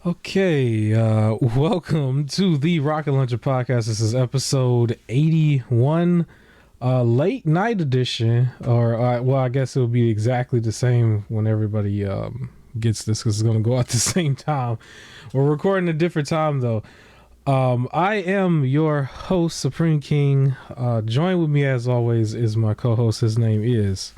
Okay, welcome to the Rocket Launcher podcast. This is episode 81, late night edition, or well, I guess it'll be exactly the same when everybody gets this because it's going to go out the same time. We're recording a different time though. I am your host, Supreme King. Join with me as always is my co-host. His name is.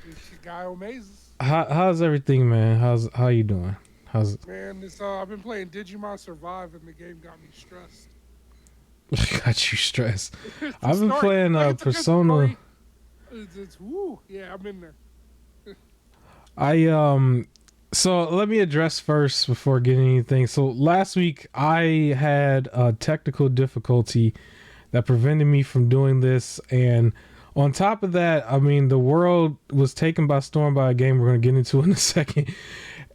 It's your guy Omazes. How's everything, man? How you doing? How's it? Man, I've been playing Digimon Survive and the game got me stressed. Got you stressed. The I've been story- playing like, it's a good Persona. story. It's woo. Yeah, I'm in there. So let me address first before getting anything. So last week I had a technical difficulty that prevented me from doing this, and on top of that, I mean, the world was taken by storm by a game we're going to get into in a second.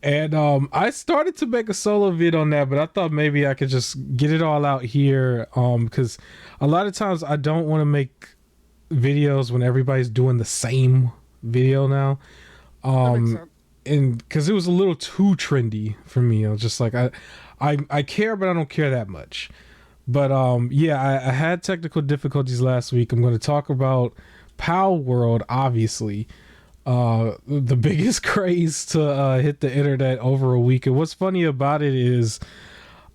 And I started to make a solo vid on that, but I thought maybe I could just get it all out here, because a lot of times I don't want to make videos when everybody's doing the same video now. That makes sense. And because it was a little too trendy for me. I was just like, I care, but I don't care that much. But yeah, I had technical difficulties last week. I'm going to talk about Palworld, obviously. The biggest craze to hit the internet over a week. And what's funny about it is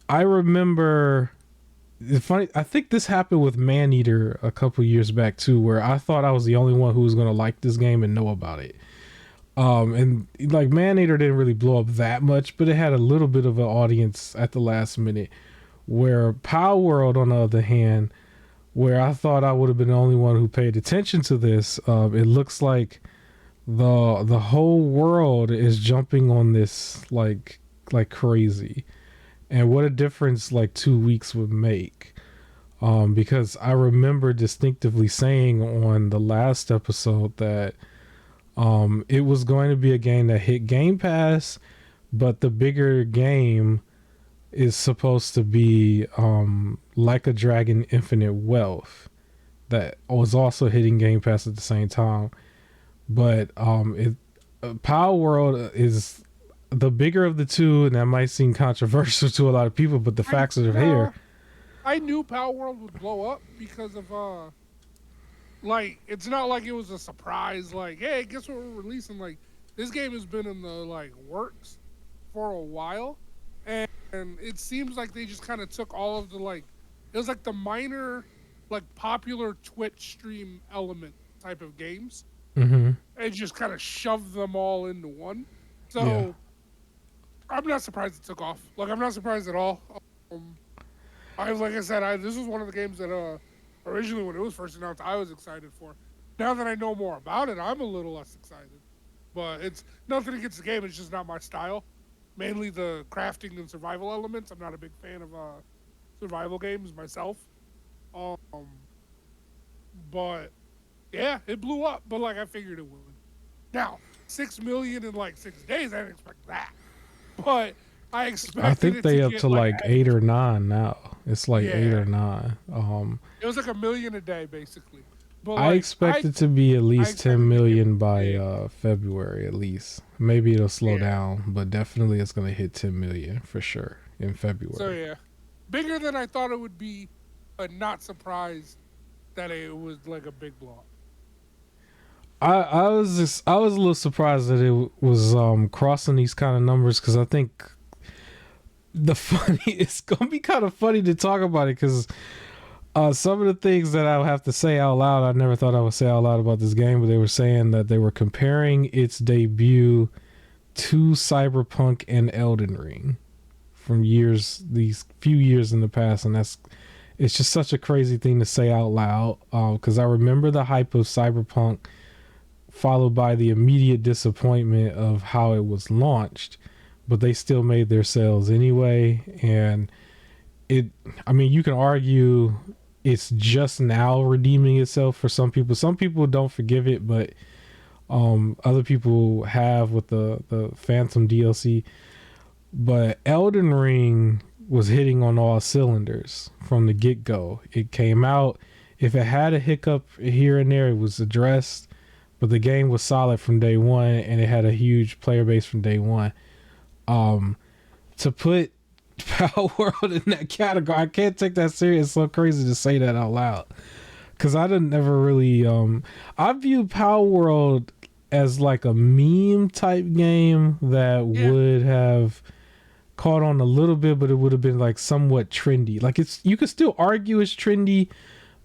I remember I think this happened with Maneater a couple years back too, where I thought I was the only one who was going to like this game and know about it. And like Maneater didn't really blow up that much, but it had a little bit of an audience at the last minute. Where Palworld, on the other hand, where I thought I would have been the only one who paid attention to this, it looks like the whole world is jumping on this like crazy. And what a difference like 2 weeks would make. Because I remember distinctively saying on the last episode that it was going to be a game that hit Game Pass, but the bigger game is supposed to be Like a Dragon Infinite Wealth that was also hitting Game Pass at the same time. But Palworld is the bigger of the two, and that might seem controversial to a lot of people, but the facts are here. I knew Palworld would blow up because of like, it's not like it was a surprise. Like, hey, guess what we're releasing? Like, this game has been in the like works for a while, and it seems like they just kind of took all of the like, it was like the minor, like popular Twitch stream element type of games. Mm-hmm. And just kind of shoved them all into one. So Yeah. I'm not surprised it took off. Like, I'm not surprised at all. Like I said, this was one of the games that originally when it was first announced, I was excited for. Now that I know more about it, I'm a little less excited. But it's nothing against the game. It's just not my style. Mainly the crafting and survival elements. I'm not a big fan of survival games myself. But yeah, it blew up, but like I figured it would. Now, 6 million in like 6 days, I didn't expect that. But I expected I think it they to up get to like 8 or 9 now. It's like 8 or 9. It was like 1 million a day basically. But I like, expect it to be at least 10 million by yeah. February at least. Maybe it'll slow Yeah. down, but definitely it's going to hit 10 million for sure in February. So yeah, bigger than I thought it would be, but not surprised that it was like a big blow up. I was a little surprised that it was crossing these kind of numbers, because I think it's gonna be kind of funny to talk about it, because some of the things that I would have to say out loud, I never thought I would say out loud about this game, but they were saying that they were comparing its debut to Cyberpunk and Elden Ring from these few years in the past, and it's just such a crazy thing to say out loud, because I remember the hype of Cyberpunk followed by the immediate disappointment of how it was launched, but they still made their sales anyway. And I mean, you can argue it's just now redeeming itself for some people. Some people don't forgive it, but other people have with the Phantom DLC. But Elden Ring was hitting on all cylinders from the get-go. It came out, if it had a hiccup here and there, it was addressed, but the game was solid from day one, and it had a huge player base from day one. To put Power World in that category. I can't take that serious. It's so crazy to say that out loud. Cause I didn't never really I view Power World as like a meme type game that Yeah, would have caught on a little bit, but it would have been like somewhat trendy. Like it's you could still argue it's trendy,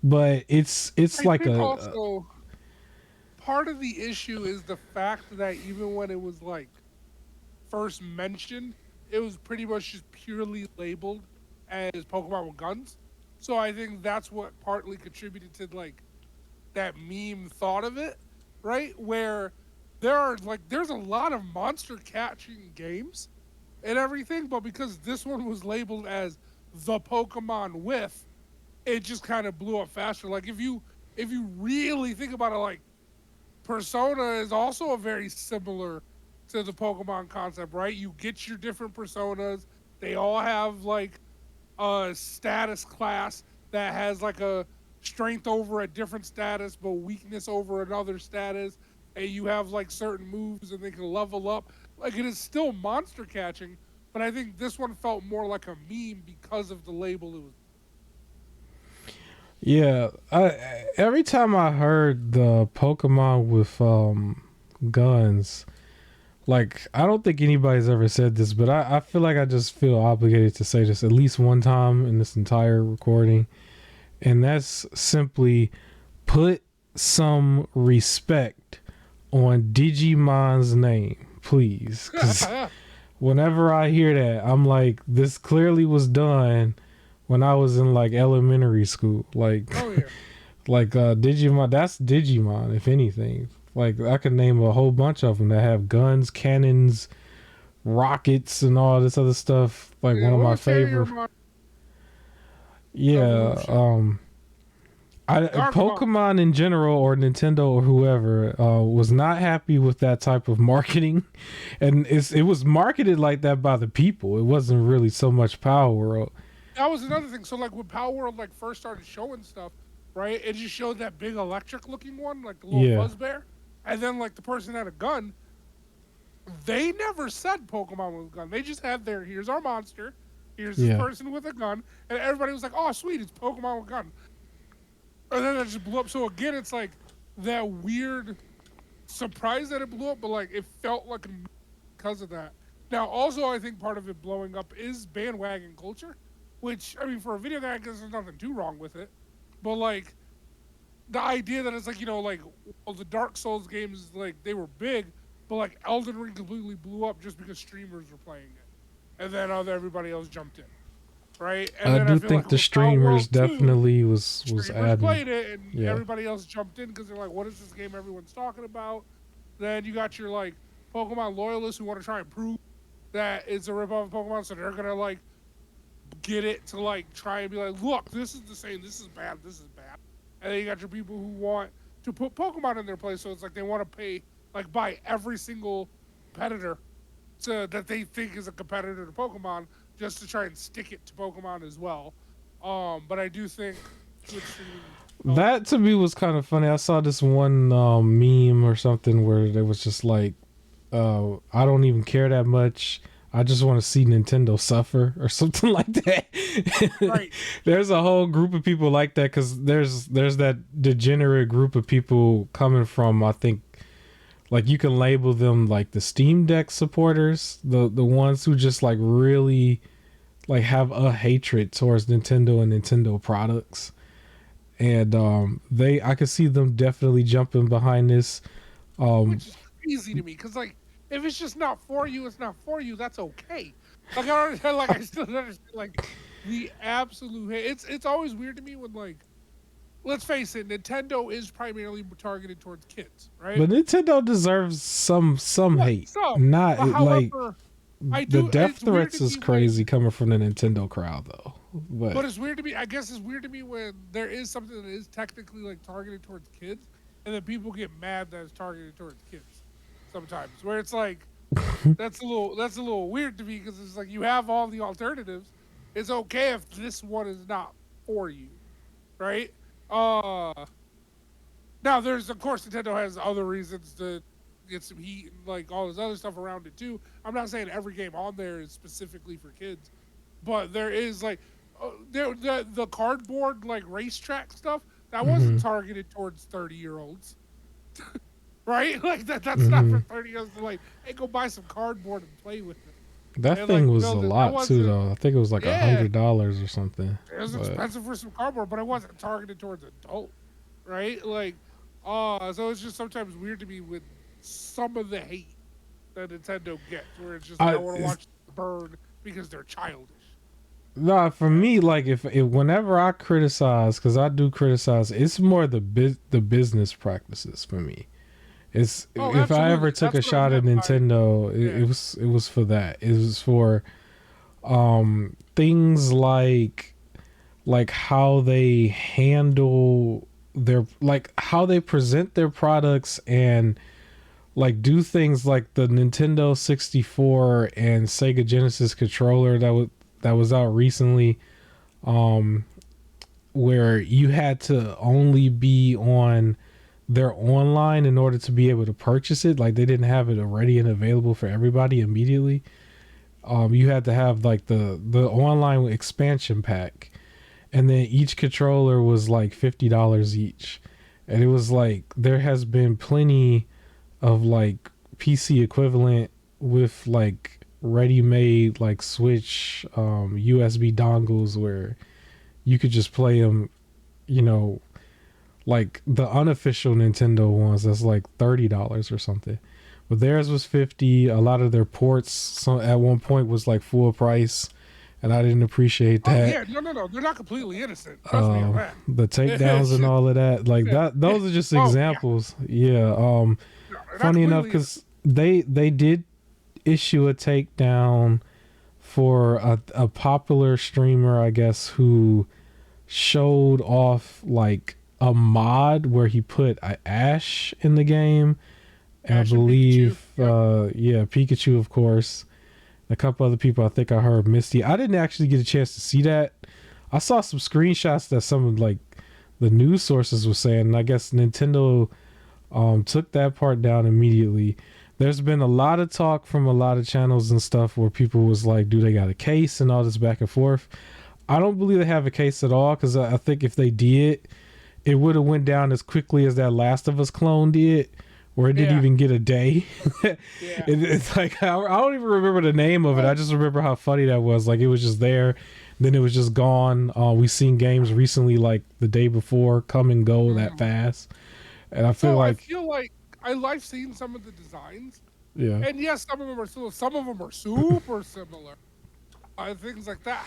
but it's I like think a also part of the issue is the fact that even when it was like first mentioned, it was pretty much just purely labeled as Pokemon with guns. So I think that's what partly contributed to like that meme thought of it, right? Where there's a lot of monster catching games and everything, but because this one was labeled as the Pokemon with, it just kind of blew up faster. Like if you really think about it, like Persona is also a very similar to the Pokemon concept, right? You get your different personas. They all have like a status class that has like a strength over a different status, but weakness over another status. And you have like certain moves and they can level up. Like it is still monster catching, but I think this one felt more like a meme because of the label it was. yeah. Every time I heard the Pokemon with guns, like I don't think anybody's ever said this, but I feel like I just feel obligated to say this at least one time in this entire recording, and that's simply put some respect on Digimon's name, please. Because whenever I hear that, I'm like, this clearly was done when I was in like elementary school. Like, Oh yeah. like Digimon, that's Digimon, if anything. Like, I could name a whole bunch of them that have guns, cannons, rockets, and all this other stuff. Like, Yeah, one of what my was carrier favorite. mod Yeah, evolution? Gardevoir. Pokemon in general or Nintendo or whoever was not happy with that type of marketing, and it was marketed like that by the people. It wasn't really so much Power World. That was another thing. So like when Power World like first started showing stuff, right? It just showed that big electric looking one, like the little Yeah, fuzz bear. And then like the person had a gun. They never said Pokemon with a gun. They just had their here's our monster, here's this yeah. person with a gun, and everybody was like, oh sweet, it's Pokemon with a gun. And then it just blew up. So again, it's like that weird surprise that it blew up, but like it felt like because of that. Now, also, I think part of it blowing up is bandwagon culture, which I mean, for a video game, I guess there's nothing too wrong with it. But like the idea that it's like like well, the Dark Souls games like they were big, but like Elden Ring completely blew up just because streamers were playing it, and then everybody else jumped in, right? And I then I do feel think like the with Power streamers World 2, definitely was streamers adding. played it and Yeah, everybody else jumped in because they're like, what is this game everyone's talking about? Then you got your like Pokemon loyalists who want to try and prove that it's a ripoff of Pokemon, so they're gonna like get it to like try and be like, look, this is the same, this is bad, this is bad. And then you got your people who want to put Pokemon in their place, so it's like they want to pay like buy every single competitor that they think is a competitor to Pokemon just to try and stick it to Pokemon as well. But I do think Twitch streaming helped. that to me was kind of funny. I saw this one meme or something where it was just like, I don't even care that much. I just want to see Nintendo suffer or something like that. Right. There's a whole group of people like that because there's that degenerate group of people coming from, I think, like you can label them like the Steam Deck supporters, the ones who just like really like have a hatred towards Nintendo and Nintendo products. And I could see them definitely jumping behind this. Um, Which is crazy to me because like if it's just not for you, it's not for you. That's okay. Like I don't like I still don't understand like the absolute hate. It's always weird to me when like let's face it, Nintendo is primarily targeted towards kids, right? but Nintendo deserves some Yeah, hate. so Not but like however, I the do. death It's weird to threats is me when, crazy coming from the Nintendo crowd though. But but it's weird to me. I guess it's weird to me when there is something that is technically like targeted towards kids, and then people get mad that it's targeted towards kids. Sometimes, where it's like that's a little weird to me because it's like you have all the alternatives. It's okay if this one is not for you, right? Uh, Now there's of course Nintendo has other reasons to get some heat and like all this other stuff around it too. I'm not saying every game on there is specifically for kids, but there is like the cardboard like racetrack stuff that wasn't Mm-hmm. targeted towards 30-year-olds, right? Like that's not Mm-hmm. for 30-year-olds to like, hey, go buy some cardboard and play with it That and thing like was a build it. That lot too, wasn't. though. I think it was like Yeah, $100 or something. it was But expensive for some cardboard, but it wasn't targeted towards adult, right? Like, so it's just sometimes weird to me with some of the hate that Nintendo gets, where it's just like I I, want to watch them burn because they're childish. nah, for Yeah. me, like if whenever I criticize, because I do criticize, it's more the business practices for me. It's Oh, if I ever absolutely. took That's a what I shot at meant by Nintendo, yeah. it was for that. It was for things like how they handle their like how they present their products and like do things like the Nintendo 64 and Sega Genesis controller that was out recently, um where you had to only be on their online in order to be able to purchase it. Like they didn't have it already and available for everybody immediately. You had to have like the online expansion pack, and then each controller was like $50 each. And it was like there has been plenty of like PC equivalent with like ready made like Switch USB dongles where you could just play them, you know, like the unofficial Nintendo ones that's like $30 or something. But theirs was 50. A lot of their ports at one point was like full price, and I didn't appreciate Oh that. yeah, no. They're not completely innocent. Trust me on that. The takedowns It's and just, all of that, like yeah, that, yeah. those are just Oh yeah, examples. Yeah. no, they're not Funny enough, completely innocent. because they did issue a takedown for a popular streamer, I guess, who showed off like a mod where he put a Ash in the game, and I Ash and Pikachu. believe Yep. yeah, Pikachu, of course. A couple other people, I think I heard Misty. I didn't actually get a chance to see that. I saw some screenshots that some of like the news sources were saying, and I guess Nintendo took that part down immediately. There's been a lot of talk from a lot of channels and stuff where people was like, do they got a case and all this back and forth. I don't believe they have a case at all, because I think if they did, it would have went down as quickly as that Last of Us clone did, where it didn't Yeah, even get a day. yeah. It's like I don't even remember the name of it. I Well, just remember how funny that was. Like it was just there, then it was just gone. We seen games recently, like the day before, come and go that mm. fast, and I feel So I like feel like I've seen some of the designs, yeah, and yes, some of them are still, some of them are super similar. Things like that.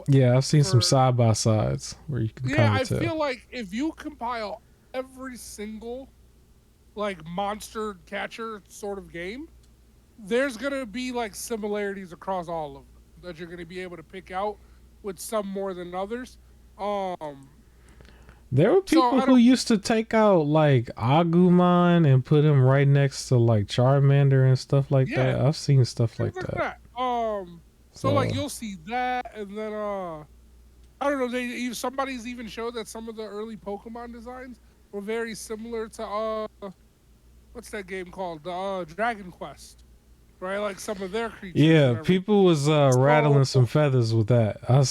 yeah, I've seen some For side by sides where you can yeah, kind of I tell. feel like if you compile every single like monster catcher sort of game, there's gonna be like similarities across all of them that you're gonna be able to pick out, with some more than others. Um, There were so people I who don't, used to take out like Agumon and put him right next to like Charmander and stuff like yeah, that. I've seen stuff things like like that. that. So like So you'll see that, and then I don't know. Somebody's even showed that some of the early Pokemon designs were very similar to what's that game called? The Dragon Quest, right? Like some of their creatures and yeah, everything. people was So rattling some feathers with that. I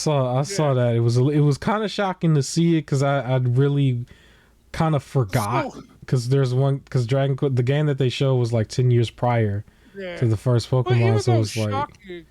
yeah, saw that. It was kind of shocking to see it, because I really kind of forgot, so because there's one, because the game that they showed was like 10 years prior to yeah. the first But Pokemon. even So though it's like shocking,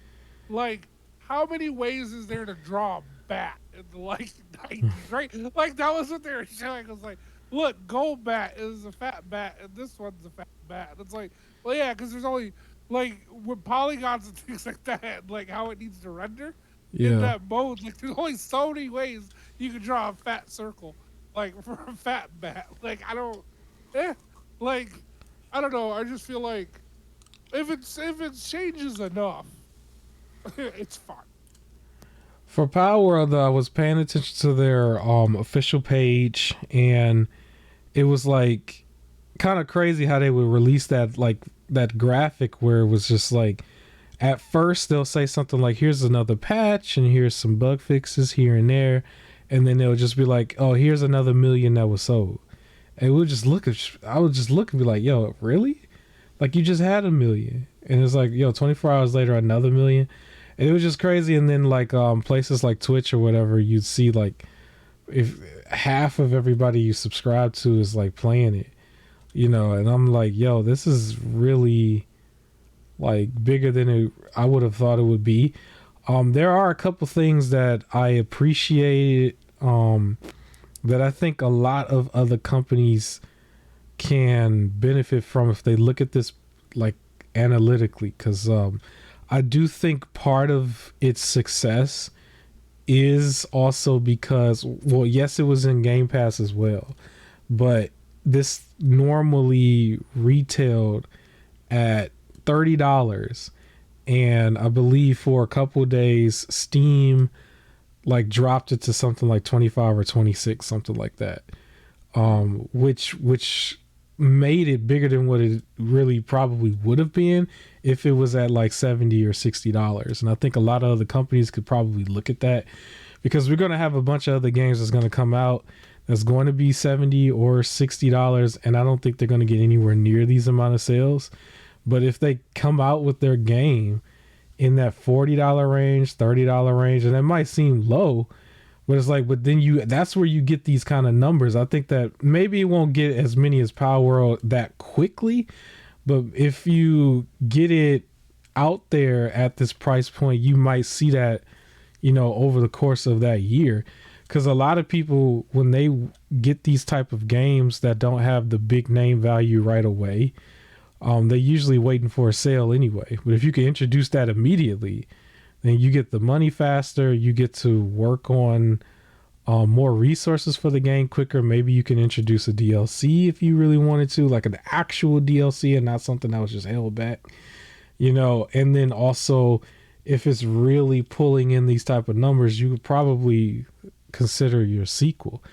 like how many ways is there to draw a bat in the like 90s, right? Like that was what they were showing. It was like, look, Gold Bat is a fat bat, and this one's a fat bat. And it's like, well, yeah, because there's only like with polygons and things like that, like how it needs to render in yeah. that mode. Like there's only so many ways you can draw a fat circle, like for a fat bat. Like I don't, eh, like I don't know. I just feel like if it changes enough, it's fine. For Palworld, though, I was paying attention to their official page, and it was like kind of crazy how they would release that like that graphic where it was just like at first they'll say something like, here's another patch and here's some bug fixes here and there, and then they'll just be like, oh, here's another million that was sold. And we'll just look at I would just look and be like, yo, really? Like you just had a million, and it's like, yo, 24 hours later another million. And it was just crazy. And then like places like Twitch or whatever, you'd see like if half of everybody you subscribe to is like playing it, you know. And I'm like, yo, this is really like bigger than I would have thought it would be. There are a couple things that I appreciate, that I think a lot of other companies can benefit from if they look at this like analytically, because I do think part of its success is also because, well, yes, it was in Game Pass as well, but this normally retailed at $30, and I believe for a couple of days Steam like dropped it to something like 25 or 26, something like that, which made it bigger than what it really probably would have been if it was at like $70 or $60. And I think a lot of other companies could probably look at that, because we're going to have a bunch of other games that's going to come out that's going to be $70 or $60, and I don't think they're going to get anywhere near these amount of sales. But if they come out with their game in that $40 range, $30 range, and that might seem low, but it's like, but then that's where you get these kind of numbers. I think that maybe it won't get as many as Palworld that quickly, but if you get it out there at this price point, you might see that, you know, over the course of that year. Because a lot of people, when they get these type of games that don't have the big name value right away, they're usually waiting for a sale anyway. But if you can introduce that immediately, then you get the money faster. You get to work on more resources for the game quicker. Maybe you can introduce a DLC if you really wanted to, like an actual DLC and not something that was just held back, you know. And then also, if it's really pulling in these type of numbers, you could probably consider your sequel.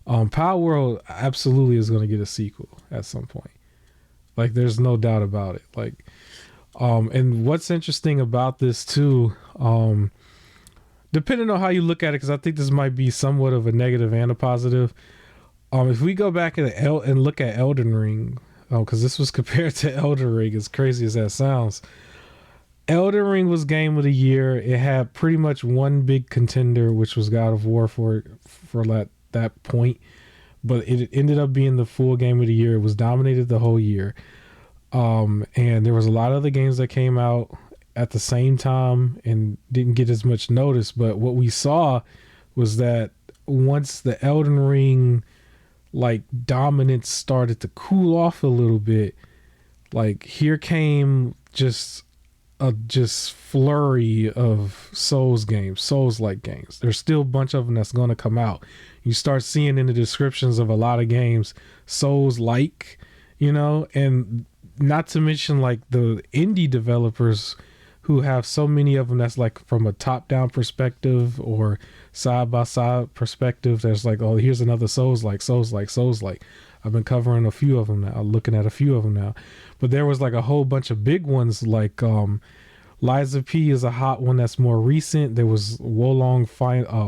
Palworld absolutely is going to get a sequel at some point. Like, there's no doubt about it. Like, and what's interesting about this too, depending on how you look at it, because I think this might be somewhat of a negative and a positive. If we go back and look at Elden Ring, because this was compared to Elden Ring, as crazy as that sounds, Elden Ring was Game of the Year. It had pretty much one big contender, which was God of War for that point. But it ended up being the full Game of the Year. It was dominated the whole year. And there was a lot of other games that came out at the same time and didn't get as much notice. But what we saw was that once the Elden Ring like dominance started to cool off a little bit, like here came just a flurry of Souls-like games. There's still a bunch of them that's going to come out. You start seeing in the descriptions of a lot of games, Souls-like, you know, and not to mention like the indie developers who have so many of them that's like from a top-down perspective or side-by-side perspective. There's like, oh, here's another Souls-like. I've been covering a few of them now, looking at a few of them now. But there was like a whole bunch of big ones, like Liza P is a hot one that's more recent. There was Wolong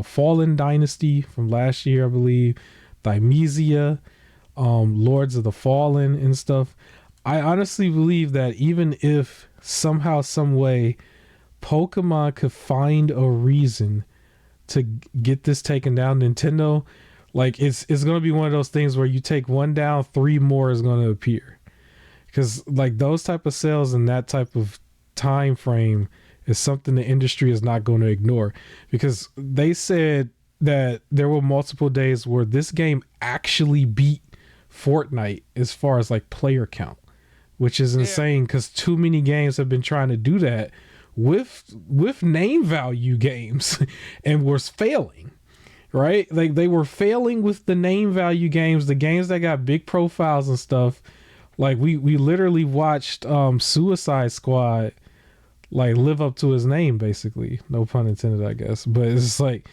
Fallen Dynasty from last year, I believe. Thymesia, Lords of the Fallen and stuff. I honestly believe that even if somehow, some way, Pokemon could find a reason to get this taken down, Nintendo, like it's going to be one of those things where you take one down, three more is going to appear. Because like those type of sales and that type of time frame is something the industry is not going to ignore, because they said that there were multiple days where this game actually beat Fortnite as far as like player count, which is insane, because too many games have been trying to do that with name value games and was failing, right? Like they were failing with the name value games, the games that got big profiles and stuff. Like we literally watched Suicide Squad like live up to his name, basically. No pun intended, I guess. But it's like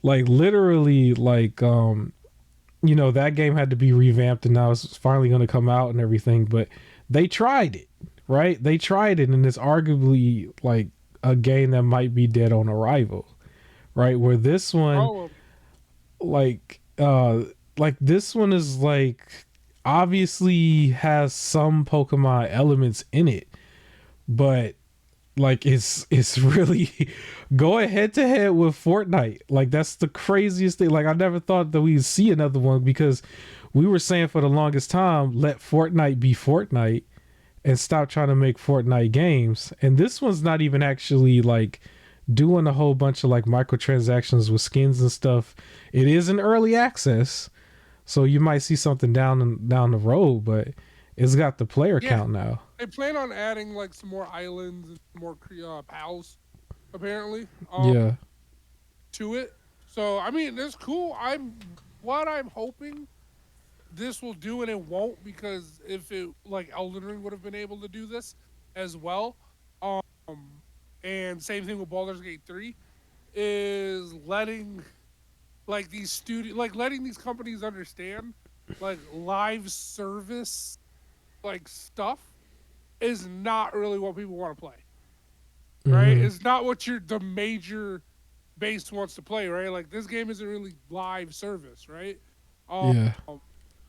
literally like you know, that game had to be revamped and now it's finally going to come out and everything. But they tried it, right? They tried it, and it's arguably like a game that might be dead on arrival, right? Where this one, like this one is like obviously has some Pokemon elements in it, but like it's really going head to head with Fortnite. Like that's the craziest thing. Like I never thought that we'd see another one because we were saying for the longest time, let Fortnite be Fortnite and stop trying to make Fortnite games. And this one's not even actually like doing a whole bunch of like microtransactions with skins and stuff. It is in early access, so you might see something down the road, but it's got the player count now. They plan on adding like some more islands and more pals, apparently. Yeah. To it. So I mean, it's cool. I'm hoping this will do, and it won't, because if it like Elden Ring would have been able to do this as well, um, and same thing with Baldur's Gate 3, is letting like letting these companies understand like live service like stuff is not really what people want to play, right? Mm-hmm. It's not what the major base wants to play, right? Like this game isn't really live service, right? Um, Yeah.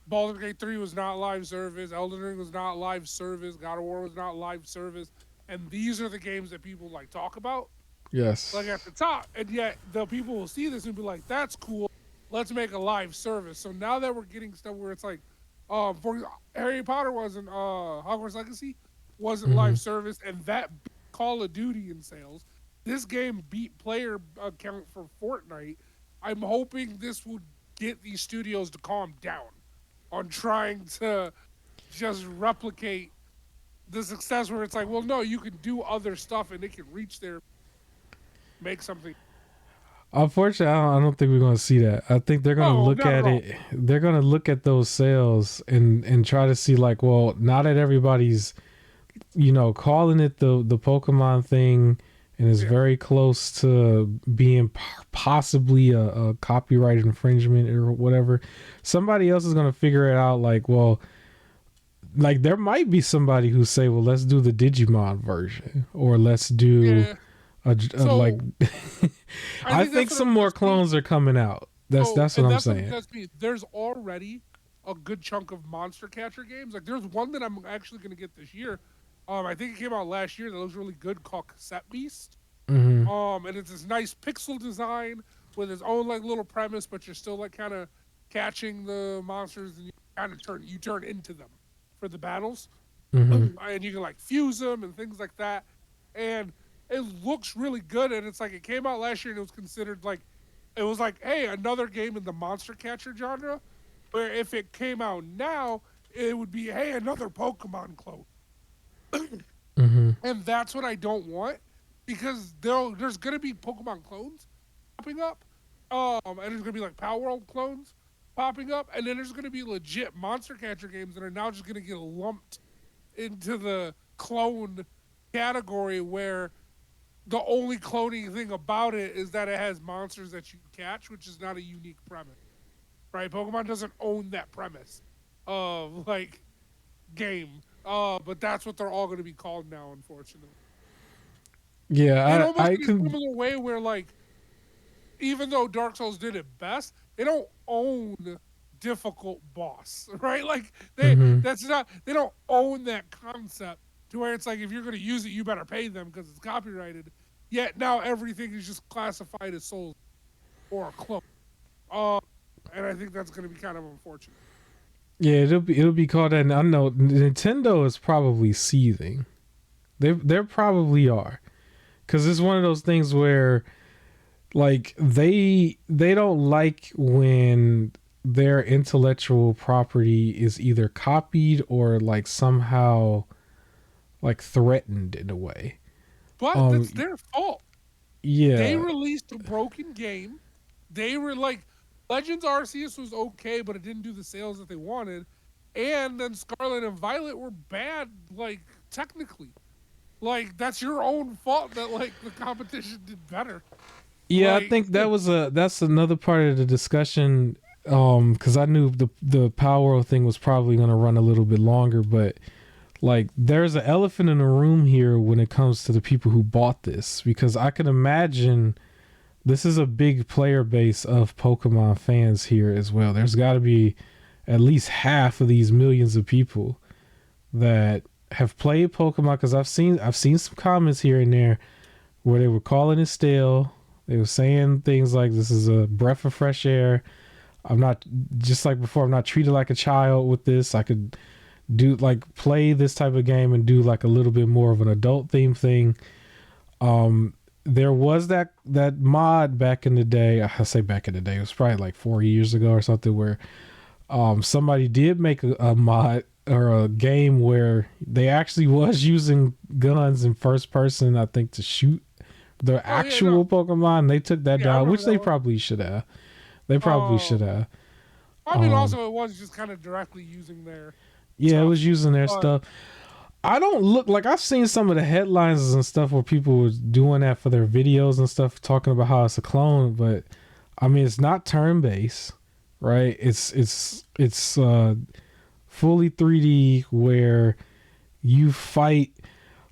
Baldur's Gate 3 was not live service. Elden Ring was not live service. God of War was not live service. And these are the games that people like talk about, Yes. like at the top. And yet the people will see this and be like, "That's cool. Let's make a live service." So now that we're getting stuff where it's like, for Harry Potter wasn't Hogwarts Legacy wasn't Mm-hmm. live service, and that beat Call of Duty in sales. This game beat player count for Fortnite. I'm hoping this will get these studios to calm down on trying to just replicate the success where it's like, well, no, you can do other stuff and it can reach there, make something. Unfortunately, I don't think we're going to see that. I think they're going to Oh, look not at at all. it. They're going to look at those sales and try to see like, well, now that everybody's calling it the Pokemon thing, and is Yeah. very close to being possibly a copyright infringement or whatever. Somebody else is gonna figure it out. Like, well, like there might be somebody who say, well, let's do the Digimon version, or let's do Yeah. a So like. I think think that's some what more I'm clowns are coming out. That's what I'm that's what saying. gets me. There's already a good chunk of monster catcher games. Like there's one that I'm actually gonna get this year. I think it came out last year that looks really good called Cassette Beast. Hmm. And it's this nice pixel design with its own like little premise, but you're still like kind of catching the monsters and you kind of turn into them for the battles, Hmm. and you can like fuse them and things like that. And it looks really good, and it's like it came out last year and it was considered like it was like, hey, another game in the monster catcher genre. Where if it came out now, it would be, hey, another Pokemon clone. Hmm. And that's what I don't want, because there's gonna be Pokemon clones popping up, and there's gonna be like Palworld clones popping up, and then there's gonna be legit monster catcher games that are now just gonna get lumped into the clone category, where the only cloning thing about it is that it has monsters that you catch, which is not a unique premise, right? Pokemon doesn't own that premise of like game, but that's what they're all going to be called now, unfortunately. And Yeah, almost I in a could. similar way, where like even though Dark Souls did it best, they don't own difficult boss, right? Like Hmm. they don't own that concept to where it's like if you're going to use it, you better pay them because it's copyrighted. Yet now everything is just classified as Souls or a clone. Um, and I think that's going to be kind of unfortunate. Yeah, it'll be called that. And I know Nintendo is probably seething. They probably are, because it's one of those things where like they don't like when their intellectual property is either copied or like somehow like threatened in a way. But Um that's their fault. They yeah. released a broken game. They were like, Legends Arceus was okay, but it didn't do the sales that they wanted. And then Scarlet and Violet were bad, like technically. Like that's your own fault that like the competition did better. Yeah, I Like think that's another part of the discussion, cuz I knew the Power thing was probably going to run a little bit longer, but like there's an elephant in the room here when it comes to the people who bought this, because I can imagine this is a big player base of Pokemon fans here as well. There's got to be at least half of these millions of people that have played Pokemon, because I've seen some comments here and there where they were calling it stale. They were saying things like, this is a breath of fresh air. I'm not, just like before, I'm not treated like a child with this. I could do like play this type of game and do like a little bit more of an adult theme thing. There was that mod back in the day. I say back in the day, it was probably like 4 years ago or something, where somebody did make a mod or a game where they actually was using guns in first person, I think, to shoot the actual Pokemon. They took that down, which they probably should have. They probably should have. I mean, also it was just kind of directly using their. Yeah, stuff. It was using their stuff. I don't look like, I've seen some of the headlines and stuff where people were doing that for their videos and stuff, talking about how it's a clone, but I mean, it's not turn-based, right? It's fully 3D where you fight.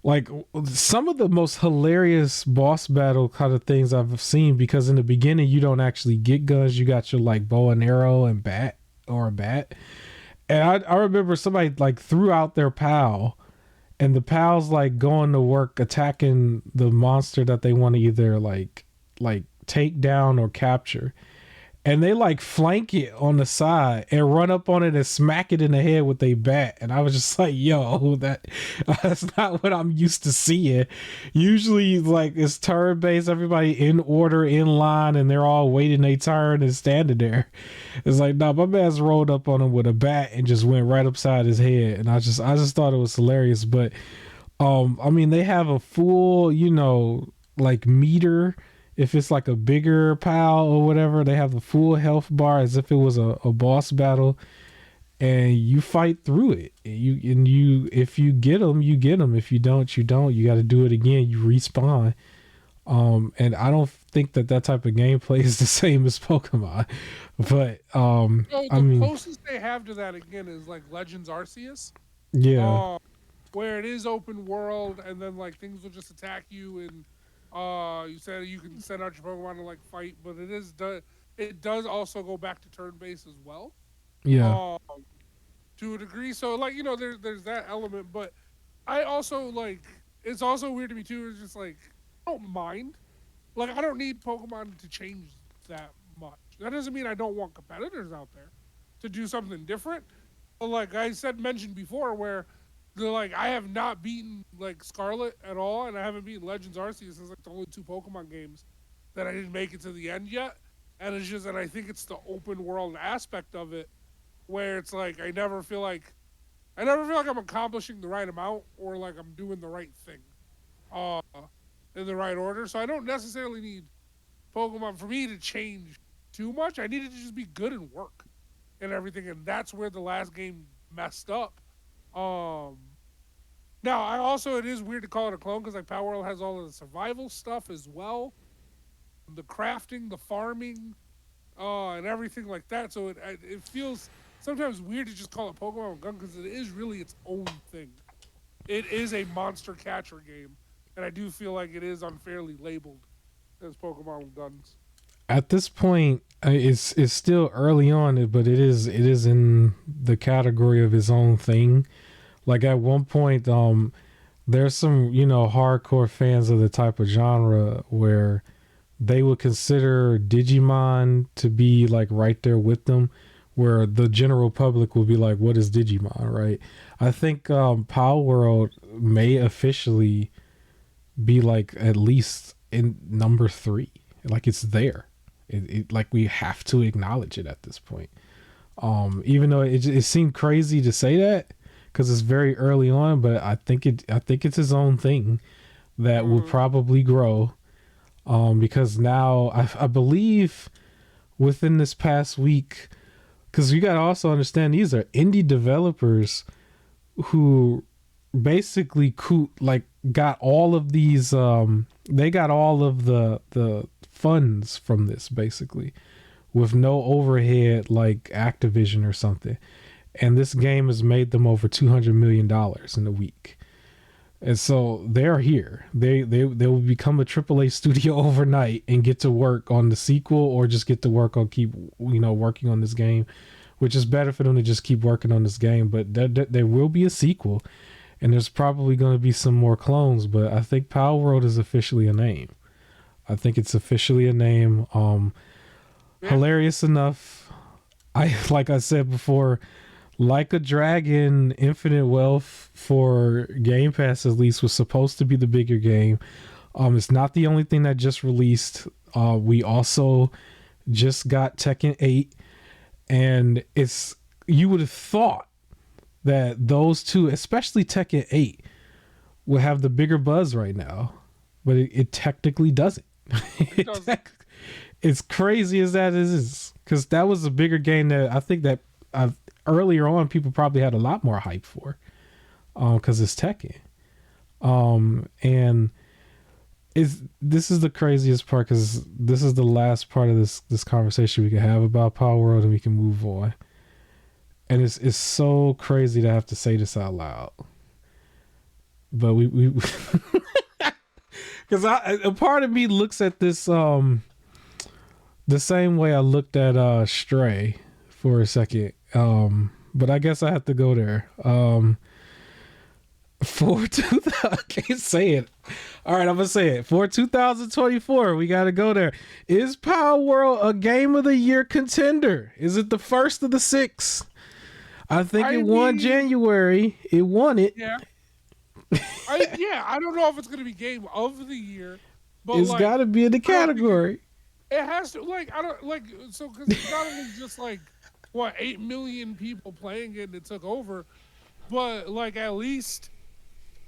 Like, some of the most hilarious boss battle kind of things I've seen, because in the beginning you don't actually get guns, you got your like bow and arrow and bat. And I remember somebody like threw out their PAL, and the PAL's like going to work attacking the monster that they want to either like take down or capture. And they like flank it on the side and run up on it and smack it in the head with a bat. And I was just like, yo, that's not what I'm used to seeing. Usually, like, it's turn-based, everybody in order, in line, and they're all waiting their turn and standing there. It's like, no, my man's rolled up on him with a bat and just went right upside his head. And I just thought it was hilarious. But I mean, they have a full, like meter. If it's like a bigger PAL or whatever, they have the full health bar as if it was a boss battle, and you fight through it. If you get them, you get them. If you don't, you don't. You got to do it again. You respawn. And I don't think that type of gameplay is the same as Pokemon. But the closest they have to that again is like Legends Arceus. Yeah. Where it is open world, and then like things will just attack you, and you said you can send out your Pokemon to like fight, but it does also go back to turn based as well. Yeah. To a degree, so like there's that element, but I also like, it's also weird to me too. It's just like, I don't mind, like I don't need Pokemon to change that much. That doesn't mean I don't want competitors out there to do something different. But like I mentioned before, where like I have not beaten like Scarlet at all, and I haven't beaten Legends Arceus since like the only 2 Pokemon games that I didn't make it to the end yet. And it's just that I think it's the open world aspect of it, where it's like I never feel like I'm accomplishing the right amount, or like I'm doing the right thing in the right order. So I don't necessarily need Pokemon for me to change too much. I need it to just be good and work and everything, and that's where the last game messed up. Now, it is weird to call it a clone, because like Palworld has all of the survival stuff as well, the crafting, the farming, and everything like that. So it feels sometimes weird to just call it Pokemon Gun, because it is really its own thing. It is a monster catcher game, and I do feel like it is unfairly labeled as Pokemon Guns. At this point, it's still early on, but it is in the category of its own thing. Like at one point, there's some hardcore fans of the type of genre where they would consider Digimon to be like right there with them, where the general public will be like, what is Digimon, right? I think Palworld may officially be like at least in number 3. Like it's there. It like we have to acknowledge it at this point. Even though it seemed crazy to say that, because it's very early on, but I think it's his own thing that will probably grow. Because now I believe within this past week, because you got to also understand, these are indie developers who basically got all of these, they got all of the funds from this basically with no overhead like Activision or something. And this game has made them over $200 million in a week. And so they're here. They will become a AAA studio overnight and get to work on the sequel, or just get to work on working on this game, which is better for them to just keep working on this game. But there will be a sequel. and there's probably going to be some more clones. But I think Palworld is officially a name. I think it's officially a name. Hilarious enough. Like I said before, Like a Dragon Infinite Wealth for Game Pass at least was supposed to be the bigger game. It's not the only thing that just released. We also just got Tekken 8, and you would have thought that those two, especially Tekken 8, would have the bigger buzz right now, but it technically doesn't. It's crazy as that is, because that was a bigger game that I think that earlier on people probably had a lot more hype for, because it's Tekken. And this is the craziest part, because this is the last part of this conversation we can have about Palworld, and we can move on. And it's so crazy to have to say this out loud, but we because a part of me looks at this the same way I looked at Stray for a second, but I guess I have to go there. I can't say it. All right, I'm gonna say it. For 2024, we gotta go there. Is Palworld a Game of the Year contender? Is it the first of the 6? I think it won January. It won it. Yeah. I don't know if it's gonna be Game of the Year, but it's got to be in the category. It has to. Because it's not only just 8 million people playing it and it took over, but at least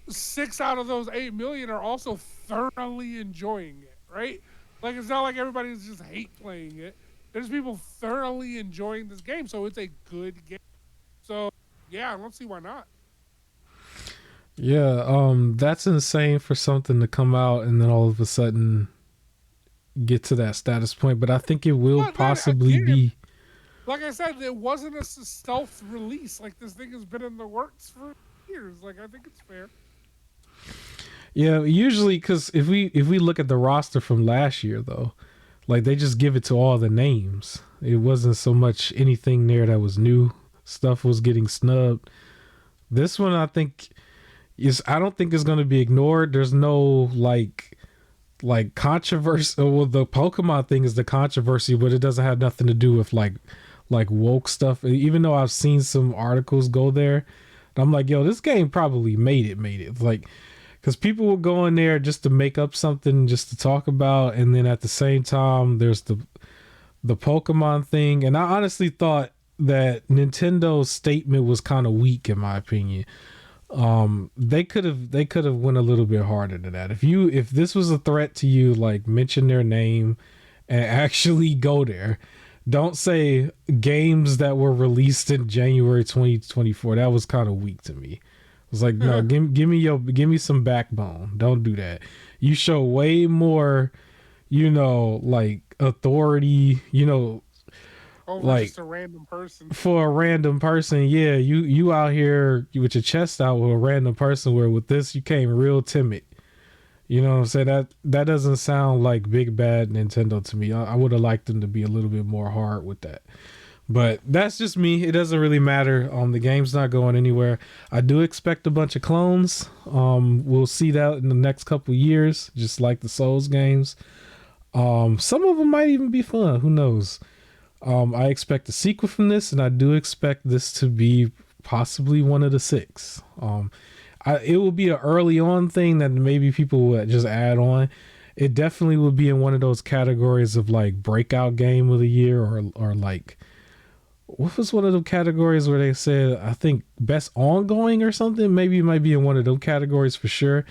6 out of those 8 million are also thoroughly enjoying it, right? It's not like everybody's just hate playing it. There's people thoroughly enjoying this game, so it's a good game. So, yeah, I don't see why not. Yeah, that's insane for something to come out and then all of a sudden get to that status point. But I think it will possibly be. Like I said, it wasn't a stealth release. This thing has been in the works for years. I think it's fair. Yeah, usually, because if we look at the roster from last year, though, they just give it to all the names. It wasn't so much anything there that was new. Stuff was getting snubbed. This one, I think, I don't think it's going to be ignored. There's no controversy. Well, the Pokemon thing is the controversy, but it doesn't have nothing to do with woke stuff. Even though I've seen some articles go there, I'm like, yo, this game probably made it. Because people will go in there just to make up something just to talk about, and then at the same time, there's the Pokemon thing. And I honestly thought that Nintendo's statement was kind of weak, in my opinion. They could have went a little bit harder than that. If this was a threat to you, mention their name and actually go there. Don't say games that were released in January 2024. That was kind of weak to me. It was no, give me some backbone. Don't do that. You show way more, authority, over just a random person. For a random person, yeah, you out here with your chest out with a random person, where with this you came real timid. You know what I'm saying? That doesn't sound like big bad Nintendo to me. I would have liked them to be a little bit more hard with that. But that's just me. It doesn't really matter. The game's not going anywhere. I do expect a bunch of clones. We'll see that in the next couple years, just like the Souls games. Some of them might even be fun. Who knows? I expect a sequel from this, and I do expect this to be possibly one of the 6. It will be an early on thing that maybe people will just add on. It definitely will be in one of those categories of breakout game of the year, or what was one of the categories where they said, I think, best ongoing or something? Maybe it might be in one of those categories for sure.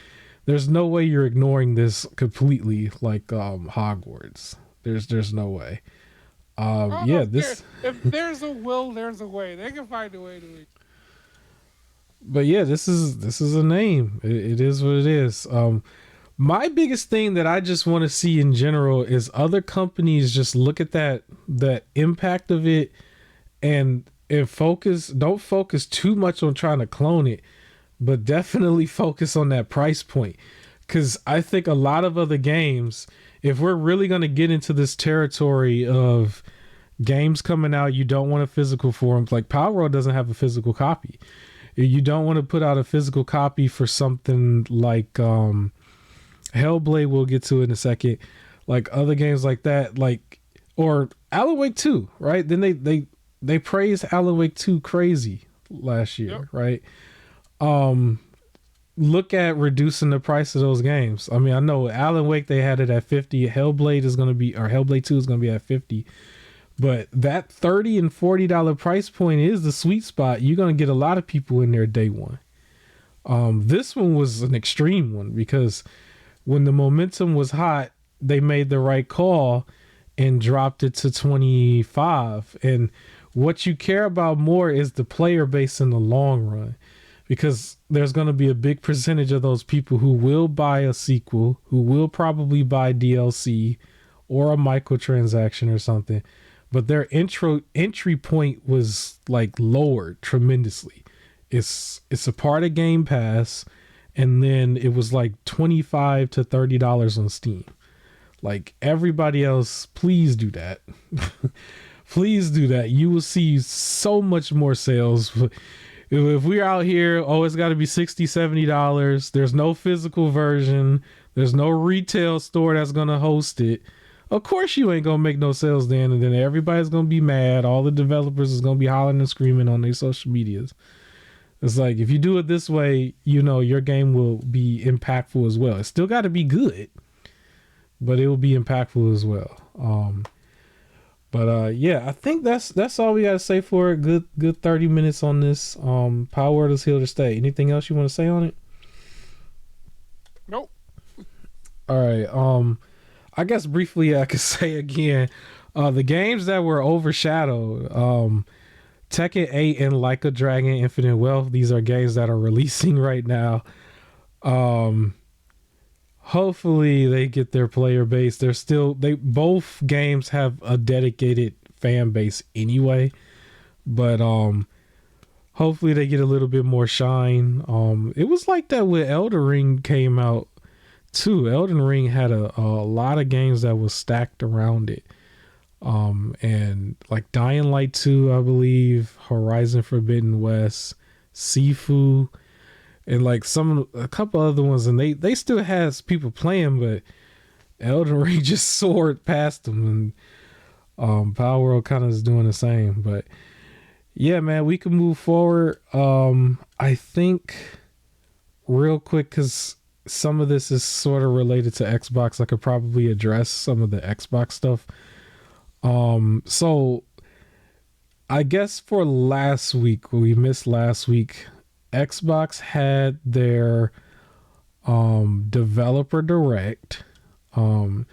There's no way you're ignoring this completely, Hogwarts. There's no way. If there's a will, there's a way. They can find a way to it. But yeah, this is a name. It is what it is. My biggest thing that I just want to see in general is other companies just look at that impact of it and don't focus too much on trying to clone it, but definitely focus on that price point. Because I think a lot of other games, if we're really going to get into this territory of games coming out, you don't want a physical form, Palworld doesn't have a physical copy. You don't want to put out a physical copy for something like Hellblade. We'll get to in a second. Like other games like that, like or Alan Wake 2, right? Then they praised Alan Wake 2 crazy last year, right? Look at reducing the price of those games. I mean, I know Alan Wake they had it at 50. Hellblade 2 is going to be at 50. But that $30 and $40 price point is the sweet spot. You're going to get a lot of people in there day one. This one was an extreme one because when the momentum was hot, they made the right call and dropped it to 25. And what you care about more is the player base in the long run, because there's going to be a big percentage of those people who will buy a sequel, who will probably buy DLC or a microtransaction or something, but their entry point was like lowered tremendously. It's a part of Game Pass, and then it was like $25 to $30 on Steam. Like everybody else, please do that. Please do that. You will see so much more sales. If we're out here, it's got to be $60, $70. There's no physical version. There's no retail store that's going to host it. Of course you ain't going to make no sales then, and then everybody's going to be mad. All the developers is going to be hollering and screaming on their social medias. It's like, if you do it this way, your game will be impactful as well. It's still got to be good, but it will be impactful as well. Yeah, I think that's all we got to say for it. Good 30 minutes on this. Palworld is here to stay. Anything else you want to say on it? Nope. All right. I guess briefly I could say again, the games that were overshadowed, Tekken 8 and Like a Dragon Infinite Wealth, these are games that are releasing right now. Hopefully they get their player base. Both games have a dedicated fan base anyway, but hopefully they get a little bit more shine. It was like that when Elden Ring came out too. Elden Ring had a lot of games that was stacked around it. And like Dying Light 2, I believe, Horizon Forbidden West, Sifu, and like a couple other ones, and they still has people playing, but Elden Ring just soared past them, and Palworld kind of is doing the same. But yeah, man, we can move forward. I think real quick, because some of this is sort of related to Xbox, I could probably address some of the Xbox stuff. So I guess for last week, we missed last week, Xbox had their developer direct. In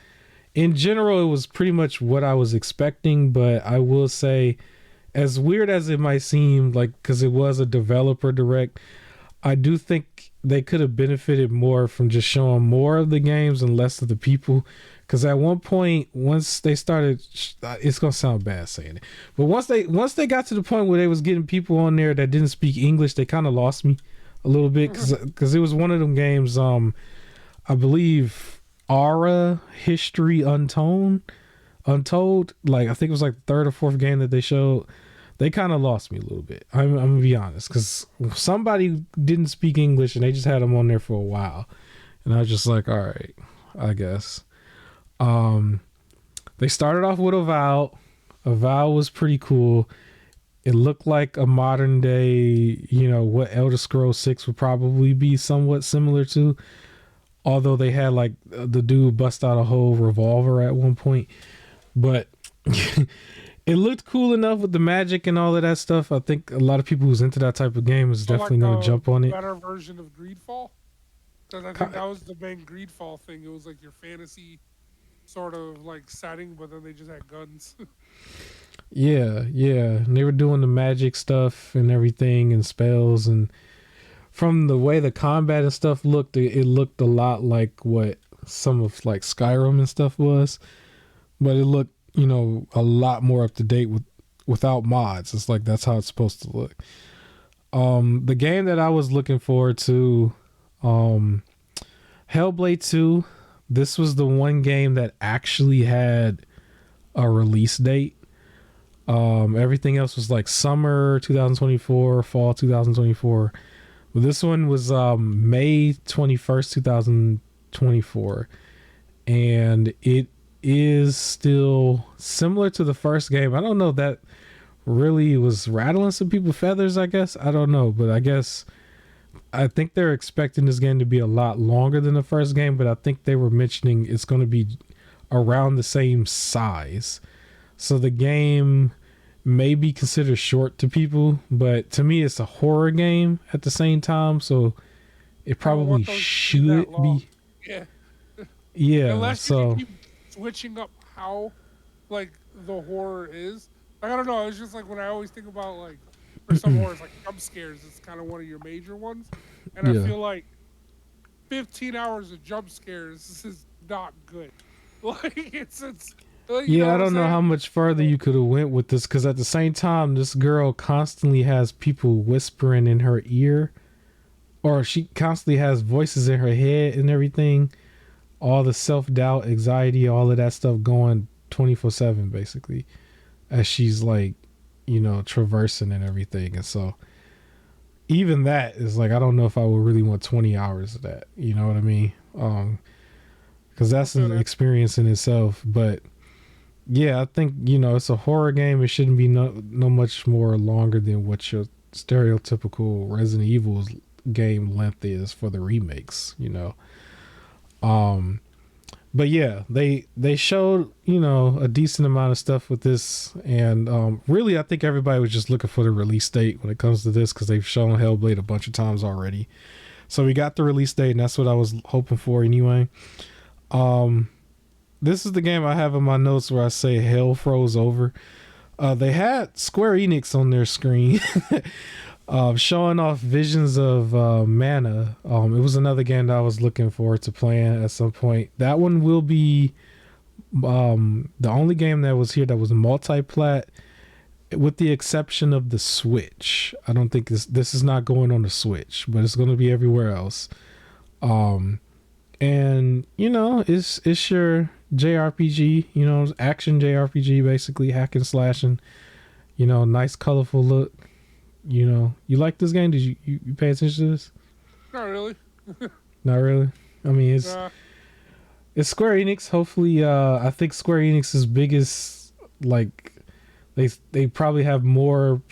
general, it was pretty much what I was expecting, but I will say, as weird as it might seem, like, because it was a developer direct, I do think they could have benefited more from just showing more of the games and less of the people. Because at one point, once they started, it's gonna sound bad saying it, but once they got to the point where they was getting people on there that didn't speak English, they kind of lost me a little bit, because it was one of them games. I believe Aura History Untold. Like I think it was like the third or fourth game that they showed. They kind of lost me a little bit. I'm gonna be honest, because somebody didn't speak English and they just had them on there for a while, and I was just like, all right, I guess. They started off with Avowed. Avowed was pretty cool. It looked like a modern day, what Elder Scrolls 6 would probably be somewhat similar to, although they had like the dude bust out a whole revolver at one point, but it looked cool enough with the magic and all of that stuff. I think a lot of people who's into that type of game is definitely going to jump on it. Better version of Greedfall, because I think that was the main Greedfall thing. It was like your fantasy sort of like setting, but then they just had guns. Yeah. And they were doing the magic stuff and everything and spells, and from the way the combat and stuff looked, it looked a lot like what some of like Skyrim and stuff was, but it looked, a lot more up to date without mods. It's like that's how it's supposed to look. The game that I was looking forward to, Hellblade 2. This was the one game that actually had a release date. Everything else was like summer 2024, fall 2024. Well, this one was May 21st, 2024. And it is still similar to the first game. I don't know if that really was rattling some people's feathers, I guess. I don't know. But I think they're expecting this game to be a lot longer than the first game. But I think they were mentioning it's going to be around the same size. So the game may be considered short to people, but to me it's a horror game at the same time, so it probably should be. Yeah Unless so you keep switching up how like the horror is. Like I don't know, it's just like when I always think about like for some horrors like jump scares, it's kind of one of your major ones, and yeah. I feel like 15 hours of jump scares is not good. Like it's Yeah, I don't know how much further you could have went with this, because at the same time, this girl constantly has people whispering in her ear, or she constantly has voices in her head and everything. All the self-doubt, anxiety, all of that stuff going 24/7 basically, as she's like, traversing and everything. And so even that is like, I don't know if I would really want 20 hours of that. You know what I mean? Because that's an experience in itself. But yeah, I think, it's a horror game. It shouldn't be no much more longer than what your stereotypical Resident Evil game length is for the remakes, But yeah, they showed, a decent amount of stuff with this. And really, I think everybody was just looking for the release date when it comes to this, because they've shown Hellblade a bunch of times already. So we got the release date, and that's what I was hoping for anyway. This is the game I have in my notes where I say hell froze over. They had Square Enix on their screen showing off visions of Mana. It was another game that I was looking forward to playing at some point. That one will be the only game that was here that was multi-plat, with the exception of the Switch. I don't think this is not going on the Switch, but it's going to be everywhere else. And it's your JRPG, action JRPG, basically hack and slashing, nice colorful look. You like this game? Did you pay attention to this? Not really. Not really. I mean, it's Square Enix. Hopefully, I think Square Enix's biggest, like, they probably have more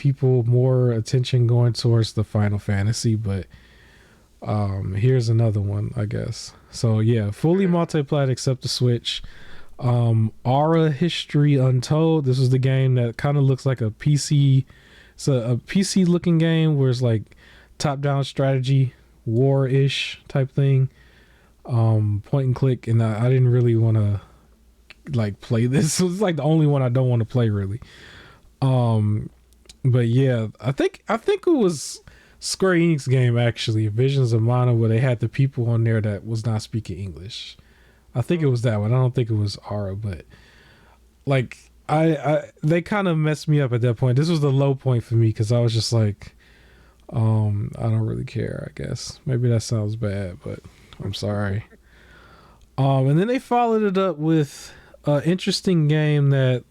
attention going towards the Final Fantasy, but here's another one, I guess. So yeah, fully multi-plat except the Switch. Aura History Untold. This was the game that kind of looks like a PC. It's a PC looking game where it's like top-down strategy, war-ish type thing. Point and click, and I didn't really want to like play this. It's like the only one I don't want to play really. But yeah, I think it was Square Enix game, actually, Visions of Mana, where they had the people on there that was not speaking English. I think it was that one. I don't think it was Aura, but like they kind of messed me up at that point. This was the low point for me, because I was just like, I don't really care, I guess. Maybe that sounds bad, but I'm sorry. And then they followed it up with an interesting game that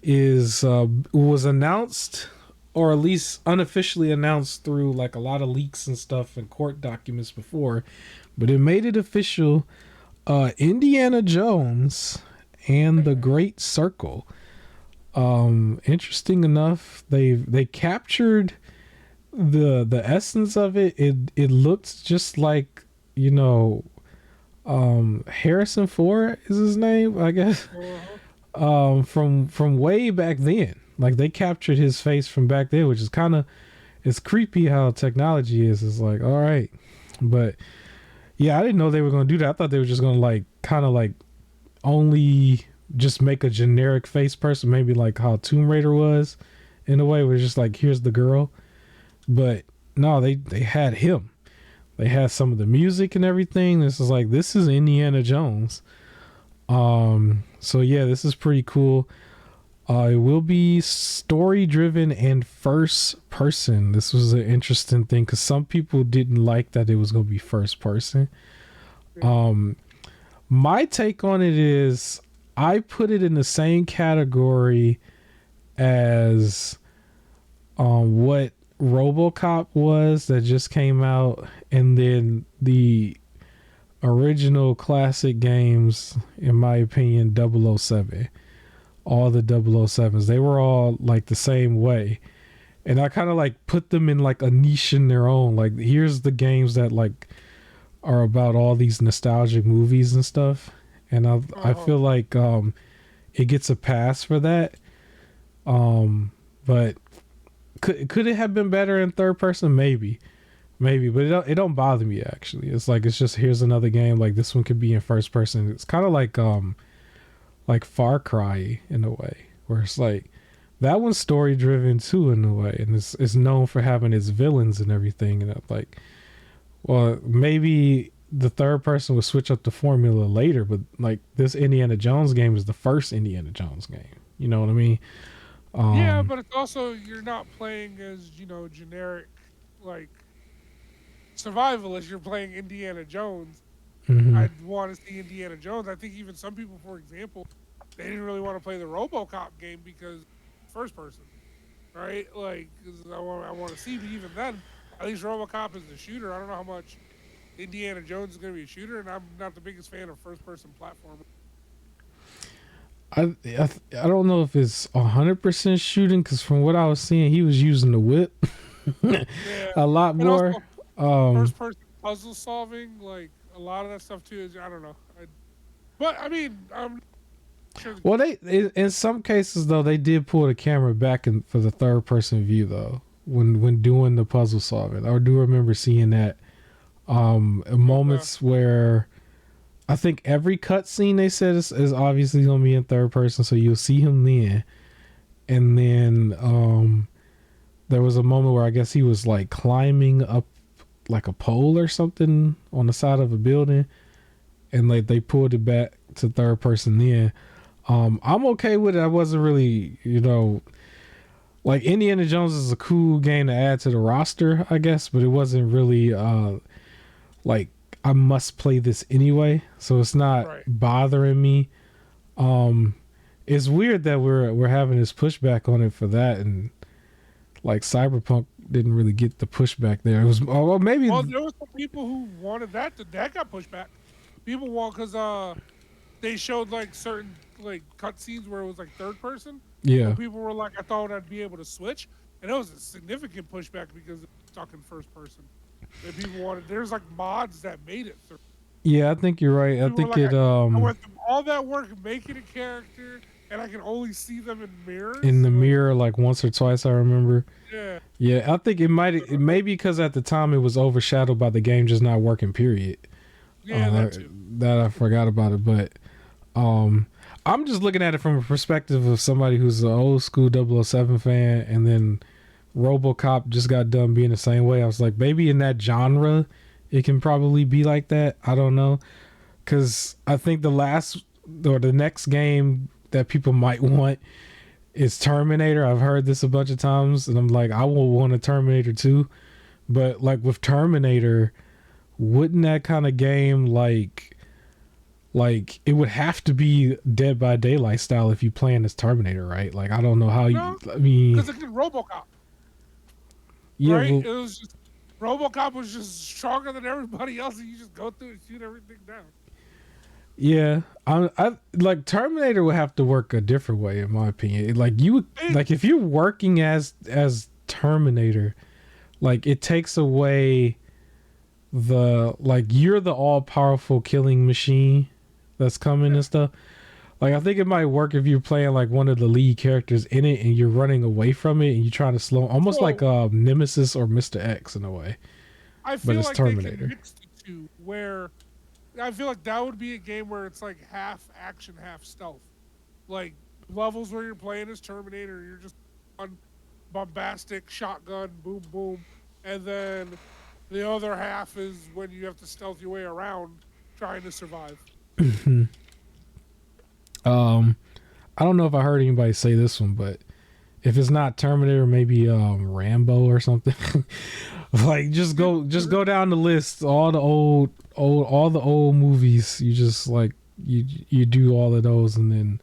was announced, or at least unofficially announced through like a lot of leaks and stuff and court documents before, but it made it official. Indiana Jones and the Great Circle. Interesting enough, they captured the essence of it. It looked just like, Harrison Ford is his name, I guess. From way back then. Like, they captured his face from back then, which is it's creepy how technology is. It's like, all right. But yeah, I didn't know they were going to do that. I thought they were just going to like kind of like only just make a generic face person, maybe like how Tomb Raider was, in a way, where it's just like, here's the girl. But no, they had him. They had some of the music and everything. This is Indiana Jones. So yeah, this is pretty cool. It will be story driven and first person. This was an interesting thing, because some people didn't like that it was going to be first person. My take on it is, I put it in the same category as what RoboCop was that just came out, and then the original classic games, in my opinion, 007. All the 007s, they were all like the same way. And I kind of like put them in like a niche in their own. Like, here's the games that like are about all these nostalgic movies and stuff. And I feel like it gets a pass for that. But could it have been better in third person? Maybe, but it don't bother me actually. It's like, it's just, here's another game. Like, this one could be in first person. It's kind of like Far Cry in a way, where it's like that one's story driven too in a way, and it's known for having its villains and everything. And I'm like, well, maybe the third person would switch up the formula later, but like this Indiana Jones game is the first Indiana Jones game. You know what I mean? Yeah, but it's also, you're not playing as, generic, like, survivalist. You're playing Indiana Jones. Mm-hmm. I'd want to see Indiana Jones. I think even some people, for example, they didn't really want to play the RoboCop game because first person, right? Like, 'cause I want to see, but even then, at least RoboCop is the shooter. I don't know how much Indiana Jones is going to be a shooter, and I'm not the biggest fan of first person platform. I don't know if it's 100% shooting, because from what I was seeing, he was using the whip Yeah. a lot And more. also, first person puzzle solving, like a lot of that stuff too, is, I don't know. But I mean, I'm sure. Well, they in some cases though, they did pull the camera back for the third person view though, when doing the puzzle solving. I do remember seeing that moments where I think every cutscene they said is obviously gonna be in third person, so you'll see him then. And then there was a moment where I guess he was like climbing up like a pole or something on the side of a building, and like they pulled it back to third person then. I'm okay with it. I wasn't really, like, Indiana Jones is a cool game to add to the roster, I guess, but it wasn't really like I must play this anyway, so it's not bothering me. It's weird that we're having this pushback on it for that, and like Cyberpunk didn't really get the pushback there. It was maybe. Well, there was some people who wanted that got pushed back. People want, because they showed like certain like cutscenes where it was like third person. Yeah. So people were like, I thought I'd be able to switch, and it was a significant pushback because it was stuck in first person. That people wanted. There's like mods that made it. Yeah, I think you're right. I think like, I went through all that work making a character, and I can only see them in mirrors. In the mirror, like once or twice, I remember. Yeah. Yeah, I think it may be because at the time it was overshadowed by the game just not working. Period. Yeah, that too. That I forgot about it, but I'm just looking at it from a perspective of somebody who's an old school 007 fan, and then RoboCop just got done being the same way. I was like, maybe in that genre, it can probably be like that. I don't know, because I think the next game that people might want is Terminator. I've heard this a bunch of times, and I'm like, I will want a Terminator 2, but like with Terminator, wouldn't that kind of game like it would have to be Dead by Daylight style if you playing as Terminator, right? Like, I don't know how I mean, because it's RoboCop. Yeah, right? well, It was just RoboCop was just stronger than everybody else, and you just go through and shoot everything down. yeah. I like Terminator would have to work a different way, in my opinion. Like, you would, like, if you're working as Terminator, like, it takes away you're the all powerful killing machine that's coming and stuff. Like, I think it might work if you're playing like one of the lead characters in it and you're running away from it and you're trying to slow, almost like Nemesis or Mr. X in a way. I feel it's like Terminator. they can mix the two, where I feel like that would be a game where it's like half action, half stealth. Like levels where you're playing as Terminator, you're just on bombastic shotgun, boom, boom, and then the other half is when you have to stealth your way around trying to survive. I don't know if I heard anybody say this one, but if it's not Terminator, maybe Rambo or something. Like, just go down the list, all the old movies. You just like you do all of those, and then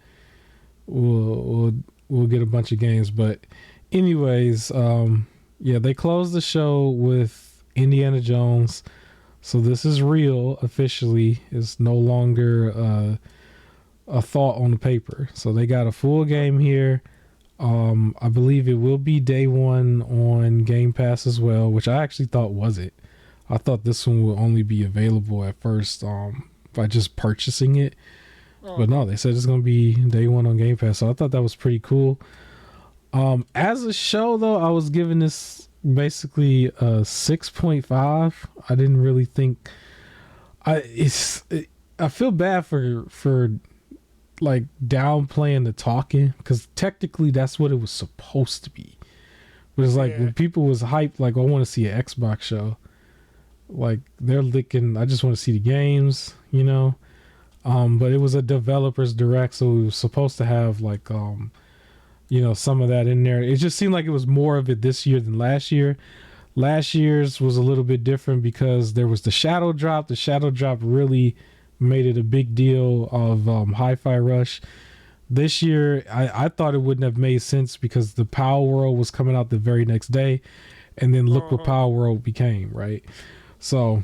we'll we'll get a bunch of games. But anyways, yeah, they closed the show with Indiana Jones. So this is real officially. It's no longer a thought on the paper. So they got a full game here. I believe it will be day one on Game Pass as well, which I actually thought was it. I thought this one would only be available at first by just purchasing it. But no, they said it's going to be day one on Game Pass. So I thought that was pretty cool. As a show, though, I was giving this basically a 6.5. I didn't really think... I feel bad for like downplaying the talking, because technically that's what it was supposed to be. But it's like when people was hyped, like, I want to see an Xbox show. Like, they're licking, I just want to see the games, you know? But it was a developers direct, so we were supposed to have like, you know, some of that in there. It just seemed like it was more of it this year than last year. Last year's was a little bit different because there was the Shadow Drop. The Shadow Drop really made it a big deal of Hi-Fi Rush. This year, I thought it wouldn't have made sense because the Palworld was coming out the very next day, and then look what Palworld became, right? So,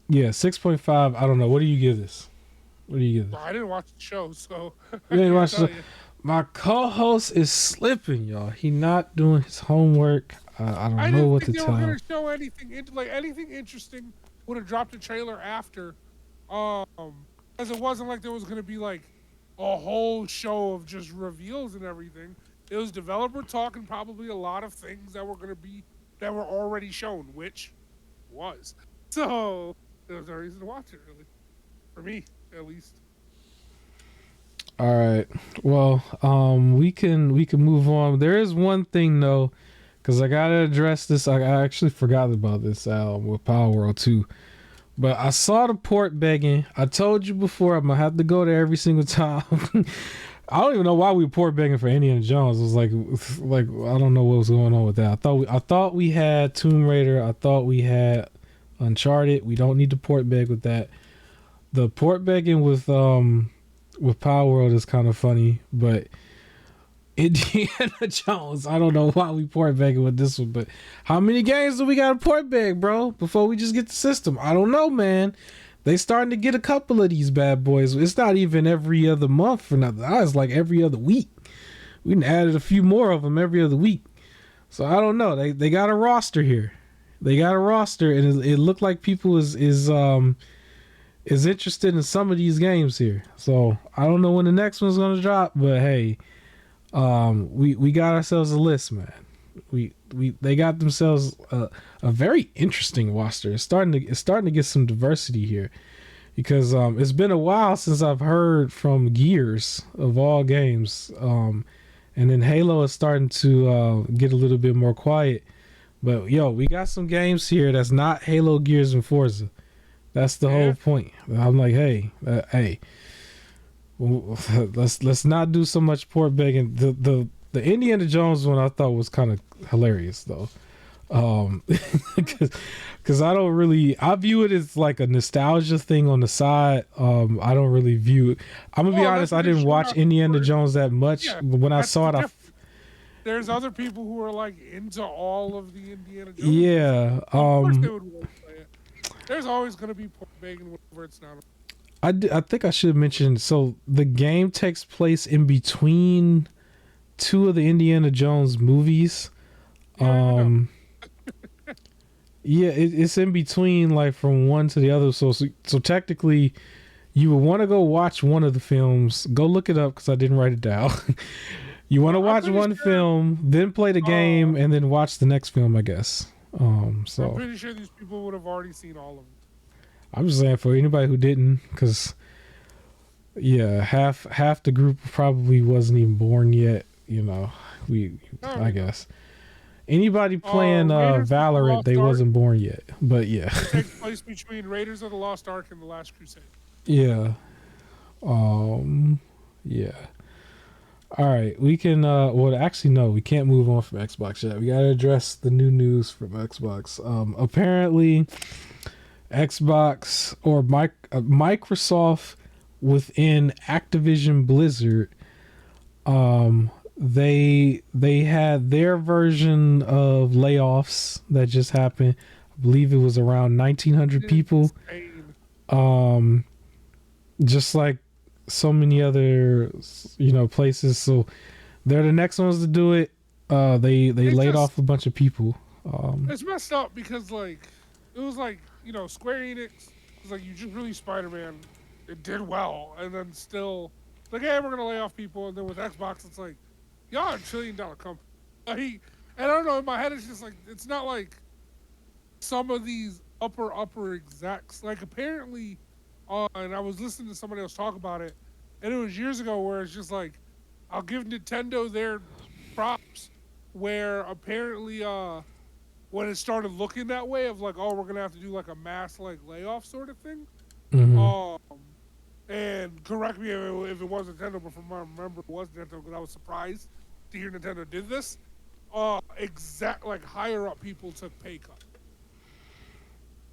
yeah, 6.5. I don't know. What do you give this? What do you give this? I didn't watch the show, so You didn't watch the show? My co-host is slipping, y'all. He not doing his homework. I don't know what to tell him. I didn't think they were going to show anything interesting. Would have dropped a trailer after, because it wasn't like there was going to be like a whole show of just reveals and everything. It was developer talk and probably a lot of things that were already shown, which was. So there was no reason to watch it, really, for me at least. All right. Well, we can move on. There is one thing though, because I gotta address this. I actually forgot about this with Palworld 2. But I saw the port begging. I told you before I'm gonna have to go there every single time. I don't even know why we port begging for Indiana Jones. It was like I don't know what was going on with that. I thought we had Tomb Raider. I thought we had Uncharted. We don't need to port beg with that. The port begging with Palworld is kind of funny, but Indiana Jones, I don't know why we port begging with this one, but how many games do we got to port beg, bro, before we just get the system? I don't know, man. They starting to get a couple of these bad boys. It's not even every other month or nothing. It's like every other week. We done added a few more of them every other week. So I don't know. They got a roster here. They got a roster, and it looked like people is interested in some of these games here. So I don't know when the next one's gonna drop, but hey, we got ourselves a list, man. They got themselves a very interesting roster. It's starting to get some diversity here, because it's been a while since I've heard from Gears of all games, and then Halo is starting to get a little bit more quiet. But yo, we got some games here that's not Halo, Gears, and Forza. That's the whole point. I'm like, hey, let's not do so much port begging. The Indiana Jones one I thought was kind of hilarious though, because I view it as like a nostalgia thing on the side. I don't really view it. I'm gonna be honest. I didn't watch Indiana Jones that much, but when I saw it, there's other people who are like into all of the Indiana Jones. Yeah. Of course they would want to play it. There's always going to be port begging whenever it's not. I think I should mention. So the game takes place in between two of the Indiana Jones movies. Yeah, it's in between, like from one to the other. So technically, you would want to go watch one of the films. Go look it up because I didn't write it down. You want to watch one film, then play the game, and then watch the next film, I guess. So I'm pretty sure these people would have already seen all of them. I'm just saying for anybody who didn't, because yeah, half the group probably wasn't even born yet. You know, I guess anybody playing Valorant, they wasn't born yet. But yeah, it takes place between Raiders of the Lost Ark and The Last Crusade. Yeah, yeah. All right, we can. Well, actually, no, we can't move on from Xbox yet. We gotta address the new news from Xbox. Apparently, Xbox or Microsoft within Activision Blizzard, they had their version of layoffs that just happened. I believe it was around 1,900 people. Insane. Just like so many other places. So they're the next ones to do it. They laid off a bunch of people. It's messed up because like it was like Square Enix was like you just released Spider-Man, it did well, and then still like hey we're gonna lay off people, and then with Xbox it's like y'all are $1 trillion company. Like, and I don't know, in my head it's just like it's not like some of these upper execs like apparently, and I was listening to somebody else talk about it, and it was years ago where it's just like I'll give Nintendo their props where apparently when it started looking that way of like, oh, we're gonna have to do like a mass like layoff sort of thing. Um, and correct me if it was Nintendo, but from what I remember, it was Nintendo because I was surprised to hear Nintendo did this. Exact like higher up people took pay cut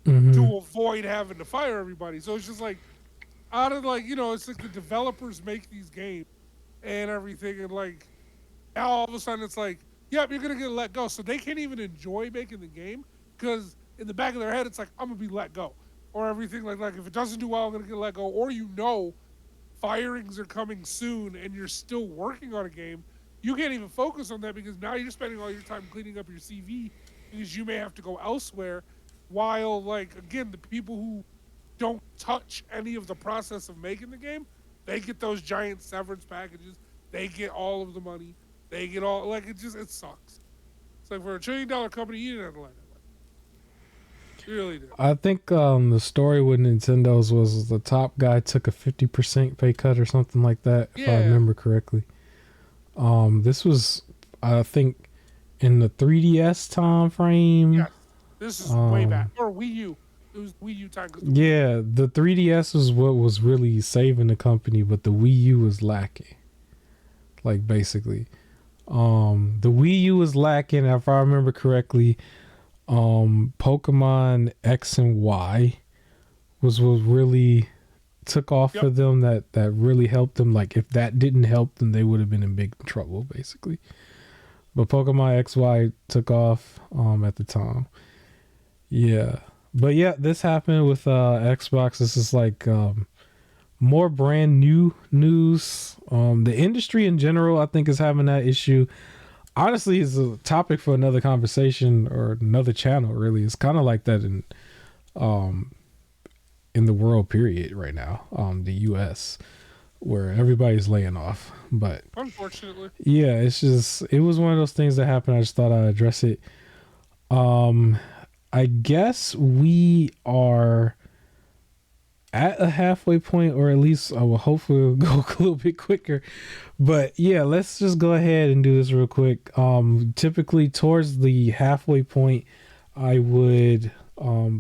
to avoid having to fire everybody. So it's just like out of like it's like the developers make these games and everything, and like now all of a sudden it's like, yep, you're gonna get let go. So they can't even enjoy making the game because in the back of their head it's like I'm gonna be let go, or everything like if it doesn't do well I'm gonna get let go, or firings are coming soon and you're still working on a game. You can't even focus on that because now you're spending all your time cleaning up your CV because you may have to go elsewhere. While like again, the people who don't touch any of the process of making the game, they get those giant severance packages. They get all of the money. They get all like it sucks. It's like for $1 trillion company, you didn't have to like that. You really did. I think the story with Nintendo's was the top guy took a 50% pay cut or something like that, if I remember correctly. This was, I think, in the 3DS time frame. Yes, this is way back. Or Wii U. It was Wii U time. Yeah, the 3DS was what was really saving the company, but the Wii U was lacking. Like basically. The Wii U was lacking, if I remember correctly. Pokemon X and Y was what really took off for them. That really helped them. Like if that didn't help them, they would have been in big trouble, basically. But Pokemon XY took off at the time. Yeah. But yeah, this happened with Xbox. This is like more brand new news. The industry in general, I think, is having that issue. Honestly, it's a topic for another conversation or another channel, really. It's kind of like that in the world, period, right now. The US, where everybody's laying off. But unfortunately, yeah, it was one of those things that happened. I just thought I'd address it. I guess we are at a halfway point, or at least I will hopefully go a little bit quicker. But yeah, let's just go ahead and do this real quick. Typically towards the halfway point, I would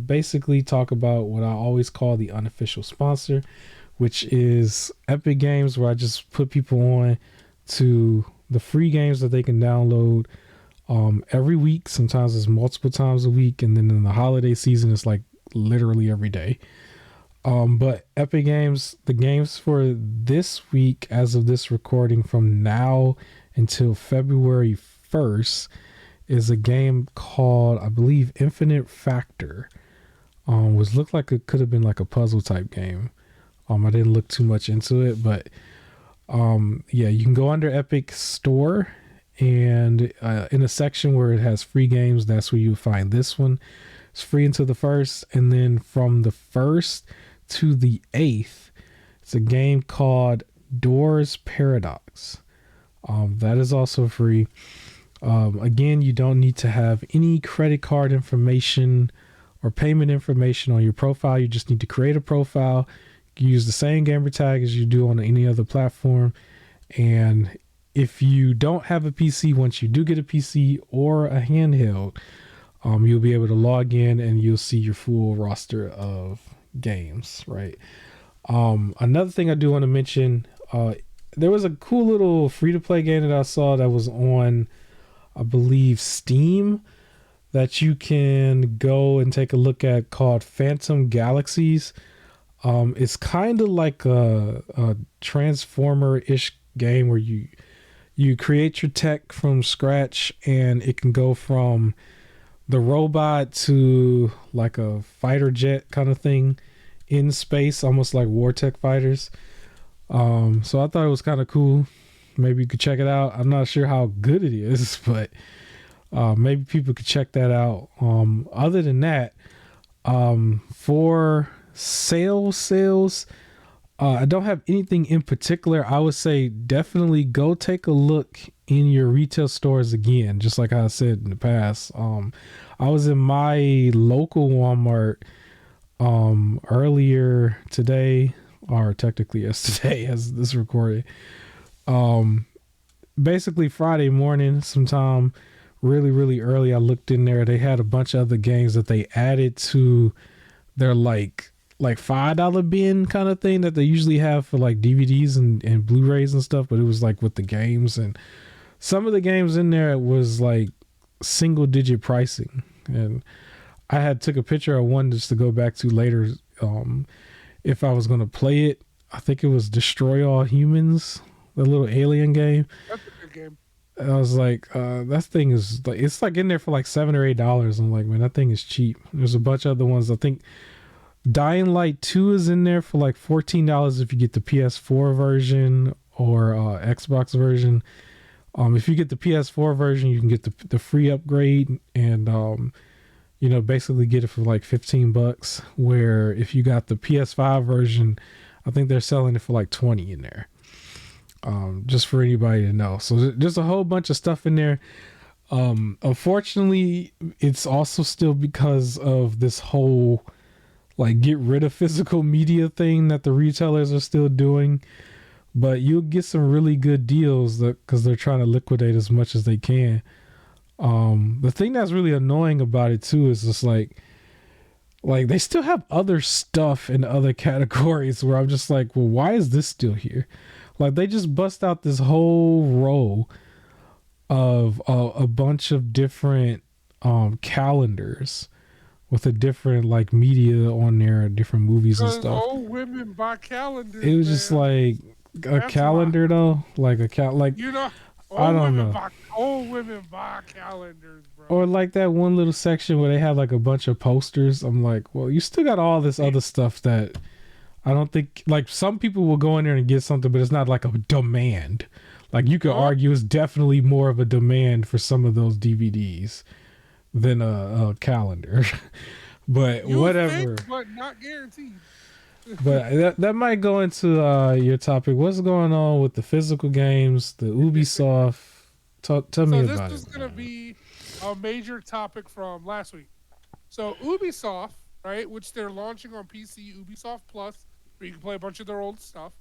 basically talk about what I always call the unofficial sponsor, which is Epic Games, where I just put people on to the free games that they can download every week. Sometimes it's multiple times a week, and then in the holiday season it's like literally every day. But Epic Games, the games for this week as of this recording from now until February 1st is a game called, I believe, Infinite Factor. Which looked like it could have been like a puzzle type game. I didn't look too much into it, but yeah, you can go under Epic Store, and in a section where it has free games, that's where you find this one. It's free until the 1st, and then from the 1st to the 8th, it's a game called Doors Paradox. That is also free. Again, you don't need to have any credit card information or payment information on your profile. You just need to create a profile. You use the same gamer tag as you do on any other platform. And if you don't have a PC, once you do get a PC or a handheld, you'll be able to log in and you'll see your full roster of games, right? Another thing I do want to mention, there was a cool little free-to-play game that I saw that was on, I believe, Steam, that you can go and take a look at, called Phantom Galaxies. It's kind of like a Transformer-ish game where you You create your tech from scratch, and it can go from the robot to like a fighter jet kind of thing in space, almost like war tech fighters. So I thought it was kind of cool. Maybe you could check it out. I'm not sure how good it is, but maybe people could check that out. Other than that, for sales, I don't have anything in particular. I would say definitely go take a look in your retail stores again, just like I said in the past. I was in my local Walmart earlier today, or technically yesterday as this recorded. Basically Friday morning sometime really, really early, I looked in there. They had a bunch of other games that they added to their like $5 bin kind of thing that they usually have for like DVDs and Blu-rays and stuff, but it was like with the games, and some of the games in there was like single digit pricing, and I had took a picture of one just to go back to later if I was going to play it. I think it was Destroy All Humans, the little alien game. That's a good game. I was like, that thing is like, it's like in there for like $7 or $8. I'm like, man, that thing is cheap. There's a bunch of other ones. I think Dying Light 2 is in there for like $14 if you get the PS4 version or Xbox version. If you get the PS4 version, you can get the free upgrade and basically get it for like $15. Where if you got the PS5 version, I think they're selling it for like $20 in there. Just for anybody to know. So there's a whole bunch of stuff in there. Unfortunately, it's also still because of this whole like get rid of physical media thing that the retailers are still doing, but you'll get some really good deals because they're trying to liquidate as much as they can. The thing that's really annoying about it too is just like they still have other stuff in other categories where I'm just like, well, why is this still here? Like they just bust out this whole row of a bunch of different calendars with a different like media on there, different movies and stuff. Old women buy calendars. It was just like a calendar though, like a like I don't know. Old women buy calendars, bro. Or like that one little section where they have like a bunch of posters. I'm like, well, you still got all this other stuff that I don't think, like some people will go in there and get something, but it's not like a demand. Like you could argue it's definitely more of a demand for some of those DVDs than a calendar. But you whatever. Think, but not guaranteed. But that might go into your topic. What's going on with the physical games, the Ubisoft? Tell me about it. So this is going to be a major topic from last week. So Ubisoft, right, which they're launching on PC, Ubisoft Plus, where you can play a bunch of their old stuff.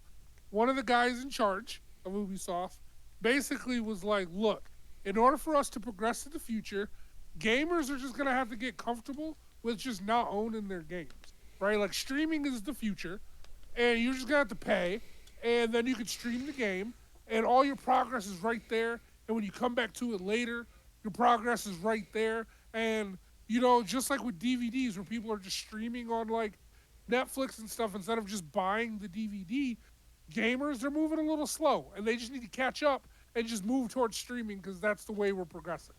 One of the guys in charge of Ubisoft basically was like, look, in order for us to progress to the future, gamers are just going to have to get comfortable with just not owning their games, right? Like streaming is the future, and you're just going to have to pay, and then you can stream the game, and all your progress is right there, and when you come back to it later, your progress is right there, and, just like with DVDs where people are just streaming on, like, Netflix and stuff instead of just buying the DVD, gamers are moving a little slow, and they just need to catch up and just move towards streaming because that's the way we're progressing.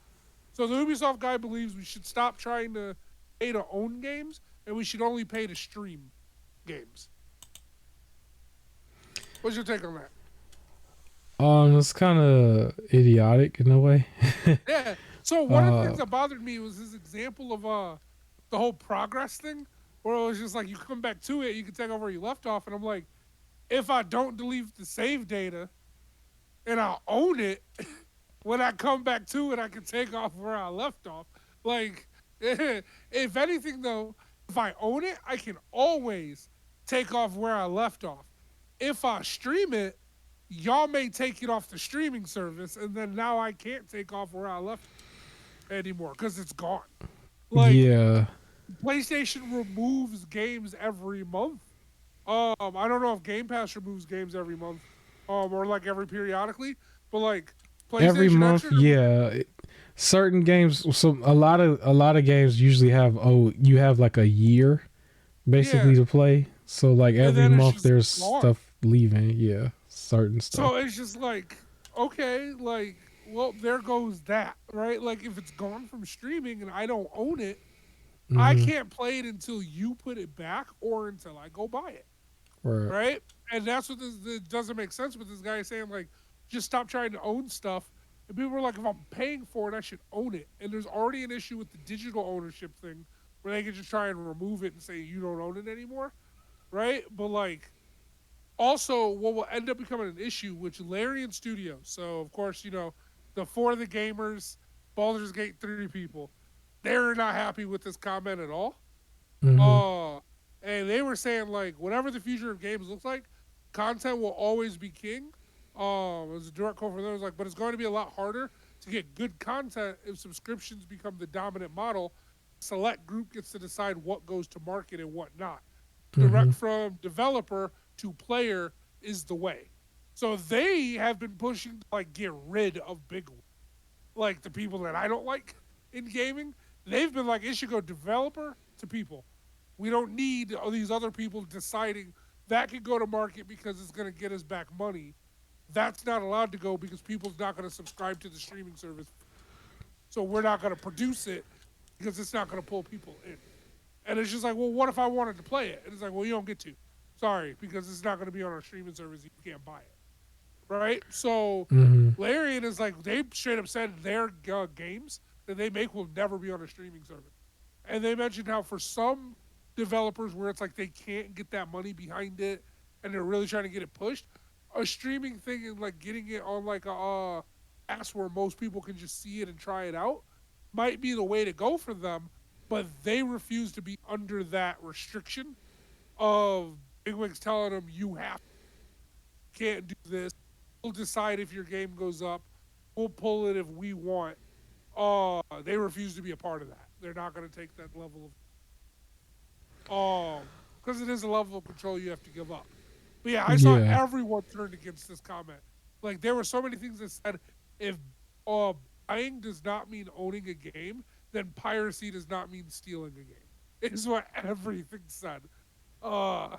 So the Ubisoft guy believes we should stop trying to pay to own games, and we should only pay to stream games. What's your take on that? It's kind of idiotic in a way. Yeah. So one of the things that bothered me was his example of the whole progress thing, where it was just like you come back to it, you can take over where you left off, and I'm like, if I don't delete the save data and I own it, when I come back to it, I can take off where I left off. Like, if anything though, if I own it, I can always take off where I left off. If I stream it, y'all may take it off the streaming service, and then now I can't take off where I left anymore because it's gone. Like, yeah. PlayStation removes games every month. I don't know if Game Pass removes games every month, or like every periodically, but like PlayStation every month, yeah. Certain games, so a lot of games usually have you have like a year basically to play. So like every month there's stuff leaving, certain stuff. So it's just like, okay, like, well, there goes that, right? Like, if it's gone from streaming and I don't own it, I Mm-hmm. can't play it until you put it back or until I go buy it, Right. right? And that's what this doesn't make sense with this guy saying, like, just stop trying to own stuff. And people are like, if I'm paying for it, I should own it. And there's already an issue with the digital ownership thing where they can just try and remove it and say you don't own it anymore, right? But, like, also, what will end up becoming an issue, which Larian Studios, so of course, the For the Gamers, Baldur's Gate 3 people, they're not happy with this comment at all. Mm-hmm. Uh, and they were saying, like, whatever the future of games looks like, content will always be king. It was a direct quote from them. It was like, but it's going to be a lot harder to get good content if subscriptions become the dominant model. Select group gets to decide what goes to market and what not. Mm-hmm. Direct from developer to player is the way. So they have been pushing to, like, get rid of big, like, the people that I don't like in gaming. They've been like, it should go developer to people. We don't need all these other people deciding that can go to market because it's going to get us back money. That's not allowed to go because people's not going to subscribe to the streaming service. So we're not going to produce it because it's not going to pull people in. And it's just like, well, what if I wanted to play it? And it's like, well, you don't get to. Sorry, because it's not going to be on our streaming service. You can't buy it. Right? So Mm-hmm. Larian is like, they straight up said their games that they make will never be on a streaming service. And they mentioned how for some developers where it's like they can't get that money behind it and they're really trying to get it pushed, a streaming thing and like getting it on like a ass where most people can just see it and try it out might be the way to go for them, but they refuse to be under that restriction of bigwigs telling them you have can't do this. We'll decide if your game goes up. We'll pull it if we want. They refuse to be a part of that. They're not going to take that level of because it is a level of control you have to give up. But yeah, I saw Yeah. everyone turned against this comment. Like there were so many things that said if uh, buying does not mean owning a game, then piracy does not mean stealing a game. Is what everything said. Uh,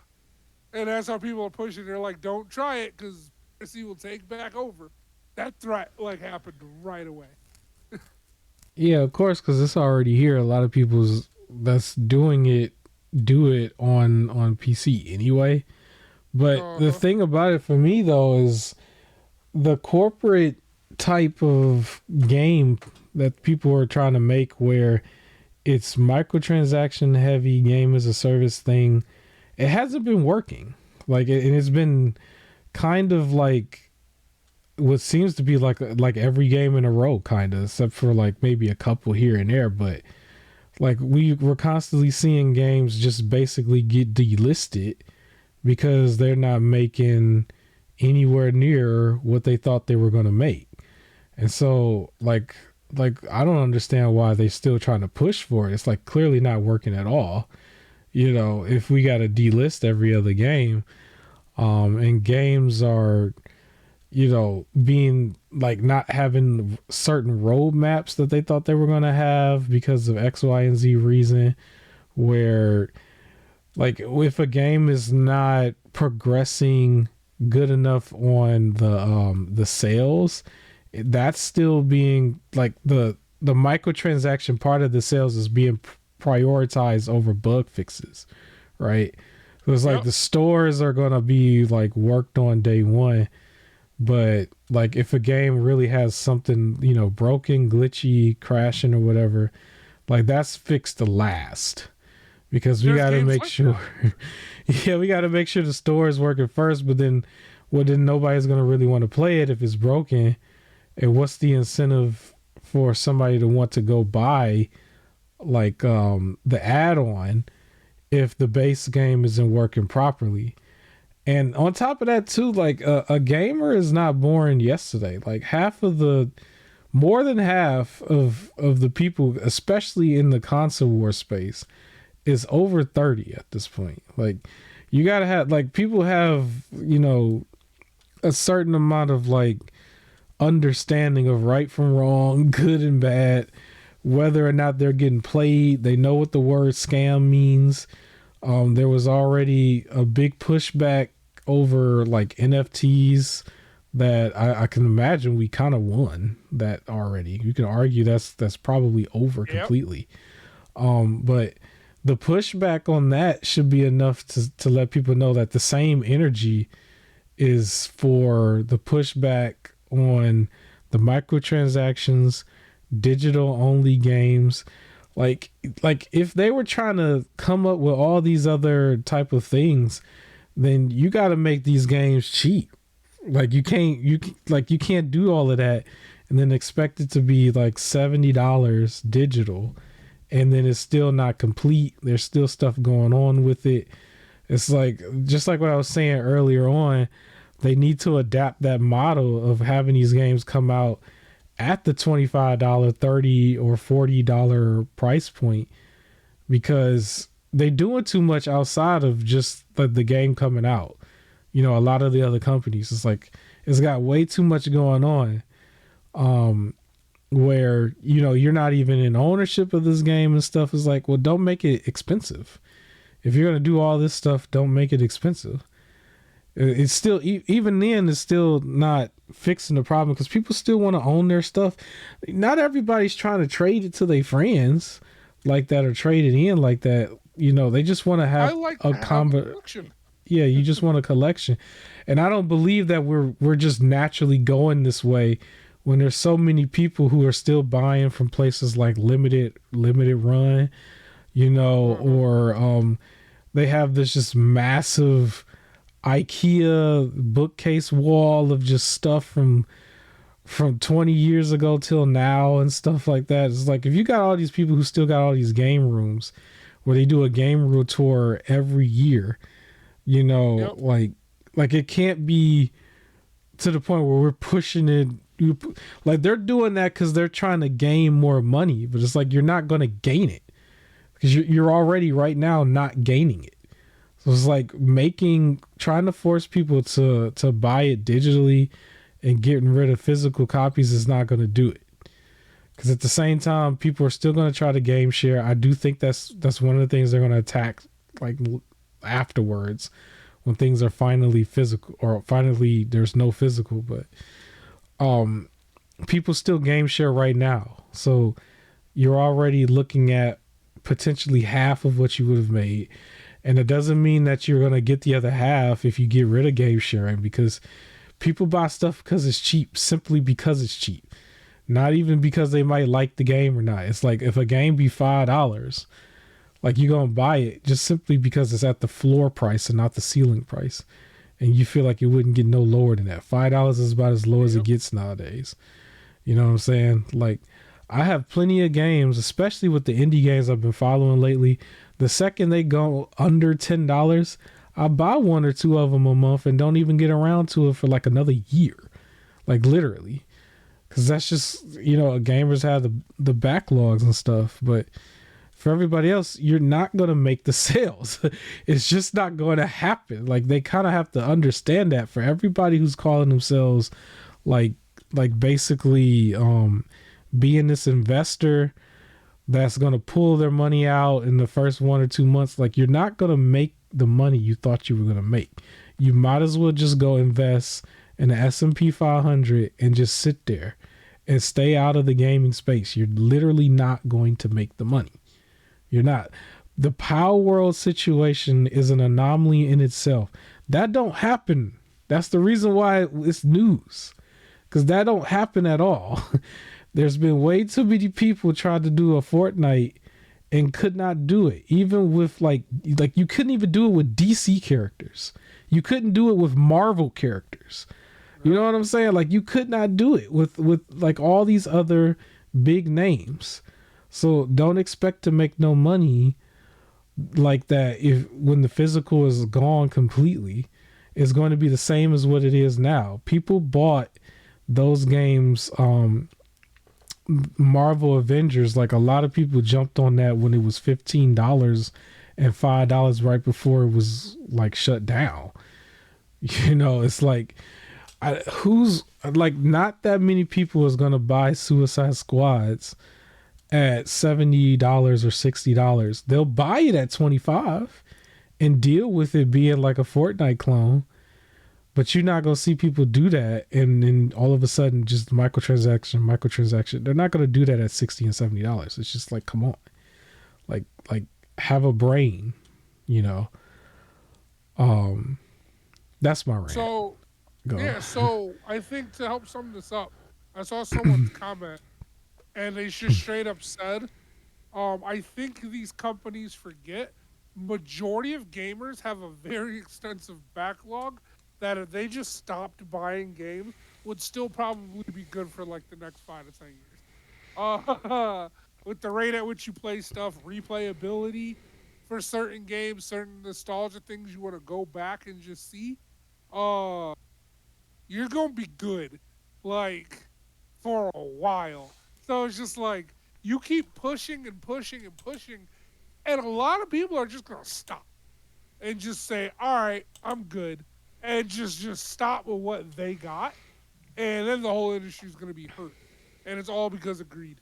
and that's how people are pushing. They're like, don't try it because piracy will take back over. That threat like happened right away. Yeah, of course, because it's already here. A lot of people's that's doing it do it on PC anyway. But Uh the huh. thing about it for me though is the corporate type of game that people are trying to make where it's microtransaction heavy game as a service thing, it hasn't been working. And it's been kind of like what seems to be like every game in a row kind of, except for like maybe a couple here and there. But like we're constantly seeing games just basically get delisted because they're not making anywhere near what they thought they were going to make. And so like I don't understand why they still trying to push for it. It's like clearly not working at all. If we got to delist every other game, and games are, being like not having certain roadmaps that they thought they were going to have because of X, Y, and Z reason, where like if a game is not progressing good enough on the sales, that's still being like the microtransaction part of the sales is being prioritized over bug fixes, right? So it's like Yep. the stores are gonna be like worked on day one, but like if a game really has something broken, glitchy, crashing or whatever, like that's fixed to last because we There's got to games make like sure that. yeah, we got to make sure the store is working first, but then nobody's going to really want to play it if it's broken. And what's the incentive for somebody to want to go buy like the add-on if the base game isn't working properly? And on top of that too, like a gamer is not born yesterday. Like more than half of the people, especially in the console war space, is over 30 at this point. Like you gotta have like people have a certain amount of like understanding of right from wrong, good and bad, whether or not they're getting played. They know what the word scam means. There was already a big pushback over like NFTs, that I can imagine we kind of won that already. You can argue that's probably over Yep. completely. But the pushback on that should be enough to let people know that the same energy is for the pushback on the microtransactions, digital only games. Like if they were trying to come up with all these other type of things, then you got to make these games cheap. Like you can't do all of that and then expect it to be like $70 digital, and then it's still not complete. There's still stuff going on with it. It's like, just like what I was saying earlier on, they need to adapt that model of having these games come out at the $25, $30 or $40 price point, because they're doing too much outside of just the game coming out. You know, a lot of the other companies, it's like it's got way too much going on, where, you know, you're not even in ownership of this game and stuff. Is like, well, don't make it expensive. If you're gonna do all this stuff, don't make it expensive. It's still, even then, it's still not fixing the problem, because people still want to own their stuff. Not everybody's trying to trade it to their friends like that, or trade it in like that. You know, they just want to have a collection. Yeah, you just want a collection. And I don't believe that we're just naturally going this way when there's so many people who are still buying from places like limited run, you know, or they have this just massive IKEA bookcase wall of just stuff from 20 years ago till now and stuff like that. It's like, if you got all these people who still got all these game rooms where they do a game room tour every year, you know, Yep. like it can't be to the point where we're pushing it. Like, they're doing that because they're trying to gain more money, but it's like, you're not going to gain it because you're already right now not gaining it. So it's like trying to force people to buy it digitally and getting rid of physical copies is not going to do it. Because at the same time, people are still going to try to game share. I do think that's one of the things they're going to attack, like, afterwards, when things are finally physical, or finally there's no physical. But people still game share right now, so you're already looking at potentially half of what you would have made. And it doesn't mean that you're going to get the other half if you get rid of game sharing, because people buy stuff because it's cheap, simply because it's cheap. Not even because they might like the game or not. It's like, if a game be $5, like, you're going to buy it just simply because it's at the floor price and not the ceiling price. And you feel like it wouldn't get no lower than that. $5 is about as low as it gets nowadays. You know what I'm saying? Like, I have plenty of games, especially with the indie games I've been following lately. The second they go under $10, I buy one or two of them a month and don't even get around to it for like another year. Like, literally. Because that's just, you know, gamers have the backlogs and stuff. But for everybody else, you're not going to make the sales. It's just not going to happen. Like, they kind of have to understand that. For everybody who's calling themselves like basically being this investor that's going to pull their money out in the first 1 or 2 months, like, you're not going to make the money you thought you were going to make. You might as well just go invest in the S&P 500 and just sit there and stay out of the gaming space. You're literally not going to make the money. You're not. The Palworld situation is an anomaly in itself. That don't happen. That's the reason why it's news, because that don't happen at all. There's been way too many people trying to do a Fortnite and could not do it. Even with like you couldn't even do it with DC characters. You couldn't do it with Marvel characters. You know what I'm saying? Like, you could not do it with like all these other big names. So don't expect to make no money like that when the physical is gone completely. It's going to be the same as what it is now. People bought those games, Marvel Avengers, like, a lot of people jumped on that when it was $15 and $5 right before it was like shut down. You know, it's like, who's like, not that many people is going to buy Suicide Squads at $70 or $60. They'll buy it at $25 and deal with it being like a Fortnite clone. But you're not gonna see people do that, and then all of a sudden, just microtransaction. They're not gonna do that at $60 and $70. It's just like, come on, like have a brain, you know. That's my rant. So Go. yeah, so I think to help sum this up, I saw someone's comment, and they just straight up said, I think these companies forget majority of gamers have a very extensive backlog that if they just stopped buying games would still probably be good for like the next 5 to 10 years. With the rate at which you play stuff, replayability for certain games, certain nostalgia things you want to go back and just see, uh, you're gonna be good, like for a while. So it's just like you keep pushing and pushing and pushing, and a lot of people are just gonna stop and just say, "All right, I'm good," and just stop with what they got, and then the whole industry is gonna be hurt, and it's all because of greed.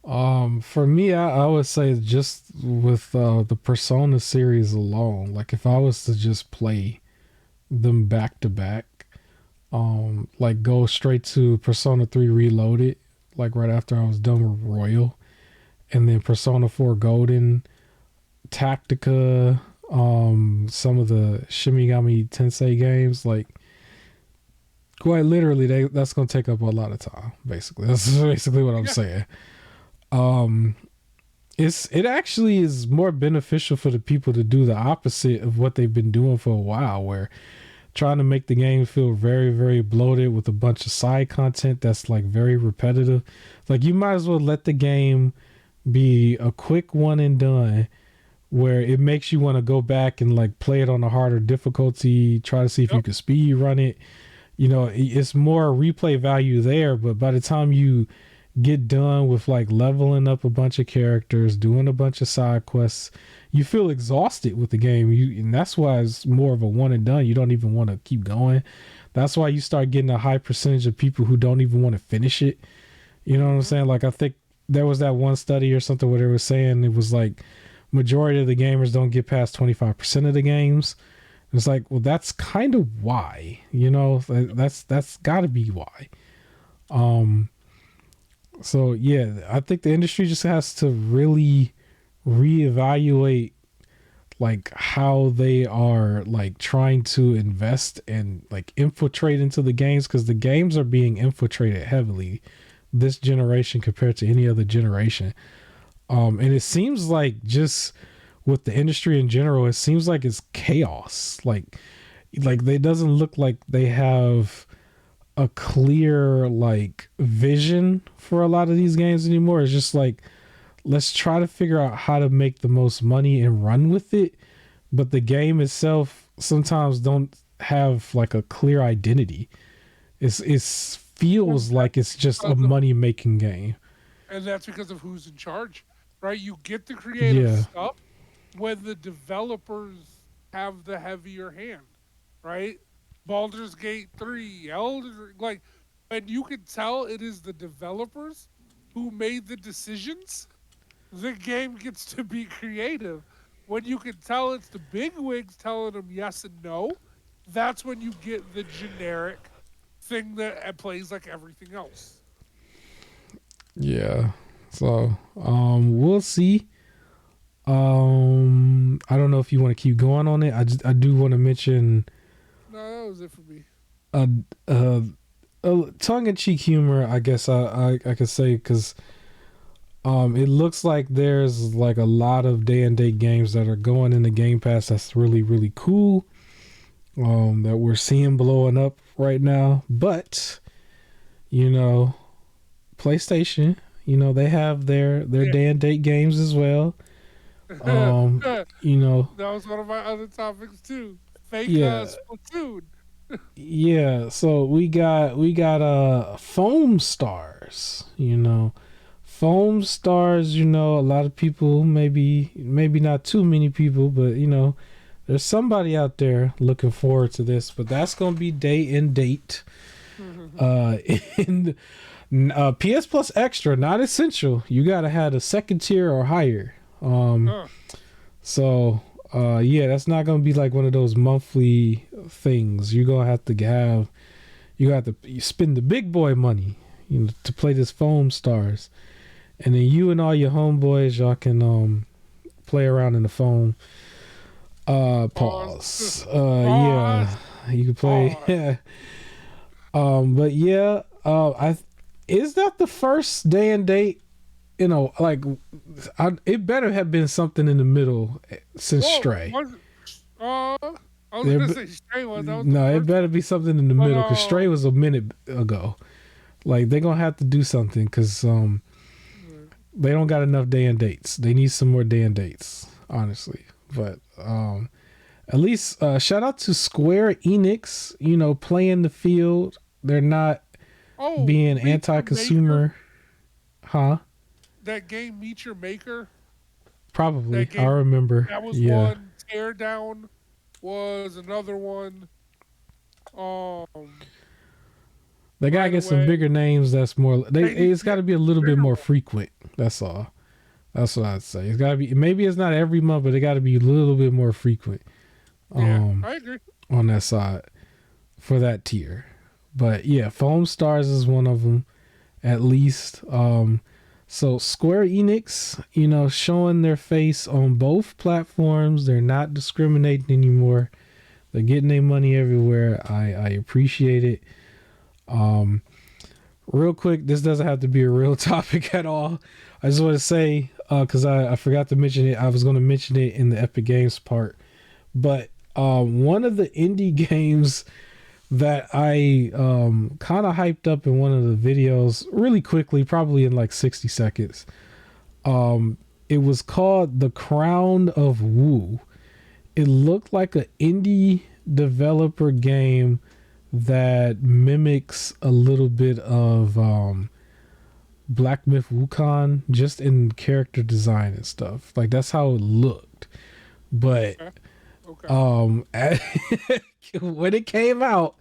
For me, I would say just with the Persona series alone, like if I was to just play them back to back, like go straight to Persona 3 Reloaded, like right after I was done with Royal, and then Persona 4 Golden, Tactica, some of the Shimigami Tensei games, like quite literally, that's gonna take up a lot of time. Basically, that's basically what I'm saying. It actually is more beneficial for the people to do the opposite of what they've been doing for a while, where trying to make the game feel very, very bloated with a bunch of side content that's like very repetitive. Like you might as well let the game be a quick one and done where it makes you want to go back and like play it on a harder difficulty, try to see if you can speed run it. You know, it's more replay value there, but by the time you get done with like leveling up a bunch of characters, doing a bunch of side quests, you feel exhausted with the game. And that's why it's more of a one and done. You don't even want to keep going. That's why you start getting a high percentage of people who don't even want to finish it. You know what I'm saying? Like I think there was that one study or something where they were saying it was like majority of the gamers don't get past 25% of the games. It's like, well, that's kind of why, you know, that's got to be why. So yeah, I think the industry just has to really reevaluate like how they are like trying to invest and like infiltrate into the games, because the games are being infiltrated heavily this generation compared to any other generation. And it seems like just with the industry in general, it seems like it's chaos. Like it doesn't look like they have a clear like vision for a lot of these games anymore. It's just like, let's try to figure out how to make the most money and run with it. But the game itself sometimes don't have like a clear identity. It feels like it's just a money making game. And that's because of who's in charge, right? You get the creative stuff when the developers have the heavier hand, right? Baldur's Gate 3, Elder, like, and you can tell it is the developers who made the decisions, the game gets to be creative. When you can tell it's the bigwigs telling them yes and no, that's when you get the generic thing that plays like everything else. Yeah. So, we'll see. I don't know if you want to keep going on it. I do want to mention. No, that was it for me. Tongue-in-cheek humor, I guess I could say, because it looks like there's like a lot of day-and-date games that are going in the Game Pass that's really, really cool, that we're seeing blowing up right now. But, you know, PlayStation, you know, they have their day-and-date games as well. You know, that was one of my other topics too. Fake Splatoon. Yeah, so we got Foamstars, you know. Foamstars, you know, a lot of people, maybe not too many people, but you know, there's somebody out there looking forward to this. But that's gonna be day and date. In PS Plus Extra, not essential. You gotta have a second tier or higher. So Yeah, that's not gonna be like one of those monthly things. You're gonna have to have you got to you spend the big boy money, to play this Foamstars, and then you and all your homeboys y'all can play around in the foam. Pause. Pause. Pause. Yeah, you can play. Pause. Yeah. But yeah, I is that the first day and date? Like, it better have been something in the middle since Well, Stray. I was There, gonna say Stray was. That was the no, it first better one. be something in the But middle because Stray was a minute ago. Like they're gonna have to do something because they don't got enough day and dates. They need some more day and dates, honestly. But at least shout out to Square Enix. Playing the field. They're not being Meet Your anti-consumer, Maker, huh? that game Meet Your Maker. Probably. That I game remember. that was Yeah. one. Teardown was another one. Um, They gotta right get some away. bigger names. That's more. It's got to be a little bit bigger more one. frequent. That's all. That's what I'd say. It's got to be. Maybe it's not every month, but it got to be a little bit more frequent. Yeah, I agree. On that side for that tier. But yeah, Foam Stars is one of them, at least. So Square Enix, showing their face on both platforms. They're not discriminating anymore. They're getting their money everywhere. I appreciate it. Real quick, this doesn't have to be a real topic at all. I just want to say, because I forgot to mention it. I was going to mention it in the Epic Games part. But one of the indie games that I kind of hyped up in one of the videos really quickly, probably in like 60 seconds. It was called The Crown of Wu. It looked like an indie developer game that mimics a little bit of Black Myth Wukong just in character design and stuff. Like that's how it looked. But Okay. when it came out,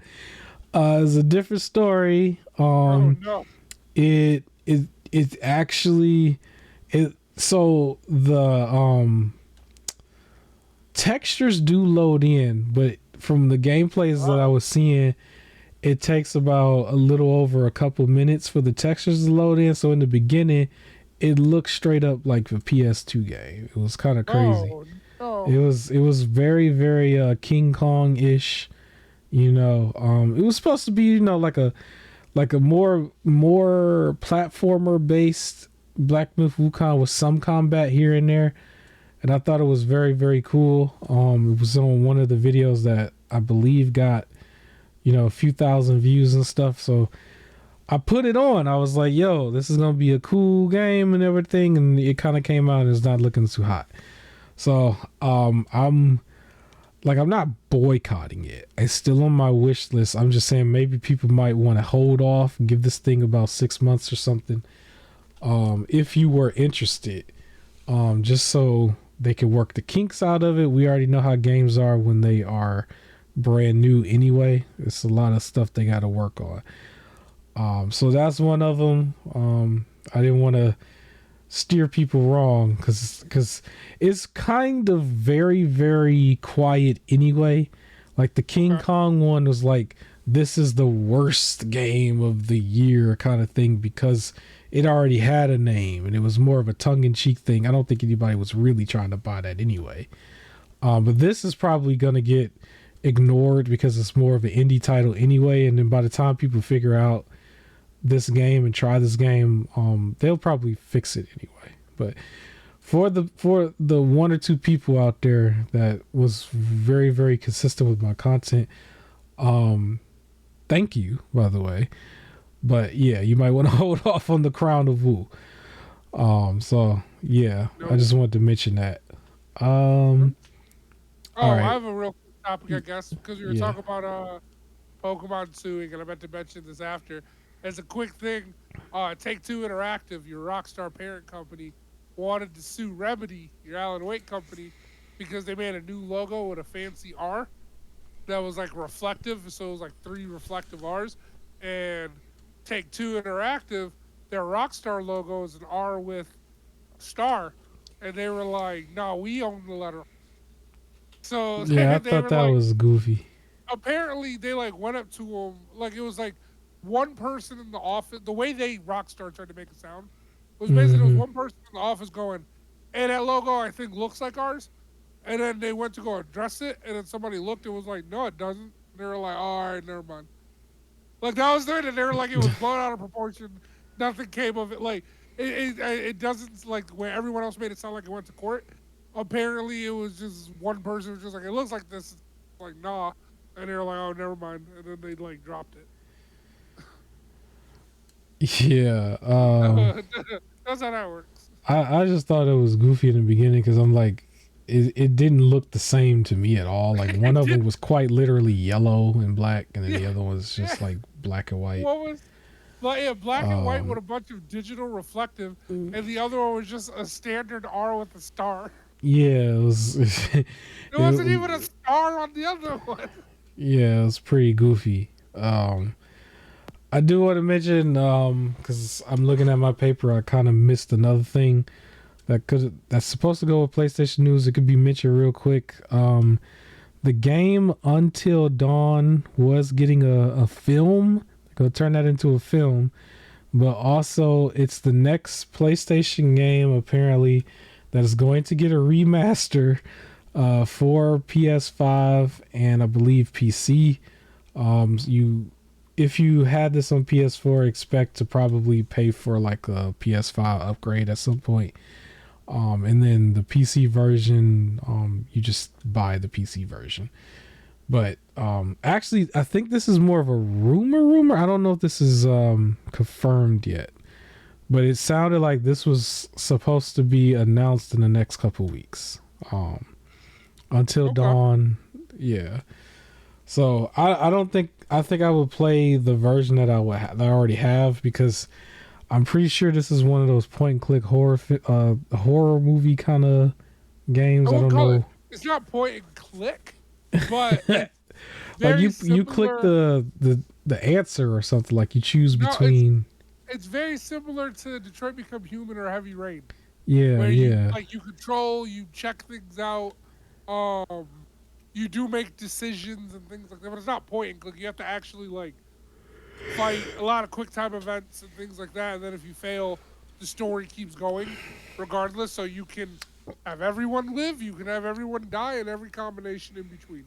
it's a different story. Oh no. It actually so the textures do load in, but from the gameplays that I was seeing, it takes about a little over a couple minutes for the textures to load in. So in the beginning, it looked straight up like a PS2 game. It was kind of crazy. Oh no. It was very very King Kong ish. It was supposed to be like a more platformer based Black Myth Wukong with some combat here and there. And I thought it was very, very cool. It was on one of the videos that I believe got, a few thousand views and stuff. So I put it on. I was like, yo, this is going to be a cool game and everything. And it kind of came out and it's not looking too hot. So I'm not boycotting it. It's still on my wish list. I'm just saying maybe people might want to hold off and give this thing about 6 months or something. If you were interested, just so they can work the kinks out of it. We already know how games are when they are brand new anyway. It's a lot of stuff they got to work on. So that's one of them. I didn't want to steer people wrong because it's kind of very, very quiet anyway. Like the King Kong one was like, this is the worst game of the year kind of thing because it already had a name and it was more of a tongue-in-cheek thing. I don't think anybody was really trying to buy that anyway. But this is probably going to get ignored because it's more of an indie title anyway. And then by the time people figure out this game and try this game, they'll probably fix it anyway. But for the one or two people out there that was very, very consistent with my content, thank you, by the way. But yeah, you might want to hold off on the Crown of Wu. So yeah, I just wanted to mention that. All right. I have a real topic, I guess, because we were talking about Pokemon suing, and I meant to mention this after. As a quick thing, Take-Two Interactive, your Rockstar parent company, wanted to sue Remedy, your Alan Wake company, because they made a new logo with a fancy R that was like reflective, so it was like 3 reflective R's, and Take-Two Interactive, their Rockstar logo is an R with a star, and they were like, no, we own the letter. So Yeah, I they thought were that like, was goofy. apparently they like went up to him like it was like one person in the office. The way they Rockstar tried to make it sound was basically there was Hmm. one person in the office going, "Hey, that logo I think looks like ours." And then they went to go address it, and then somebody looked and was like, "No, it doesn't." And they were like, "All right, never mind." Like that was it, and they were like, "It was blown out of proportion. Nothing came of it." Like it doesn't like where everyone else made it sound like it went to court. Apparently, it was just one person was just like, "It looks like this." Like nah, and they were like, "Oh, never mind." And then they like dropped it. Yeah. That's how that works. I just thought it was goofy in the beginning because I'm like, it didn't look the same to me at all. Like one It of them did. was quite literally yellow and black, and then Yeah, the other one was yeah. just like black and white. What was like yeah, black and white with Um, a bunch of digital reflective, and the other one was just a standard R with a star. yeah, it was. There wasn't even a star on the other one. Yeah, it was pretty goofy. I do want to mention because I'm looking at my paper, I kind of missed another thing that's supposed to go with PlayStation News. It could be mentioned real quick. The game Until Dawn was getting a film. They're gonna turn that into a film, but also it's the next PlayStation game apparently that is going to get a remaster for PS5 and I believe PC. You if you had this on PS4, expect to probably pay for like a PS5 upgrade at some point. And then the PC version, you just buy the PC version. But actually, I think this is more of a rumor. I don't know if this is confirmed yet, but it sounded like this was supposed to be announced in the next couple weeks. Until Okay. Dawn, yeah. So I don't think I think I would play the version that that I already have because I'm pretty sure this is one of those point and click horror movie kind of I games. I wouldn't don't call it. know. It's not point and click, but it's Like very you click similar. the answer or something, like you choose No, between. it's very similar to Detroit Become Human or Heavy Rain, Yeah, where you yeah, like you control, you check things out, um, you do make decisions and things like that. But it's not point and click. You have to actually like fight a lot of quick time events and things like that. And then if you fail, the story keeps going regardless. So you can have everyone live, you can have everyone die, and every combination in between.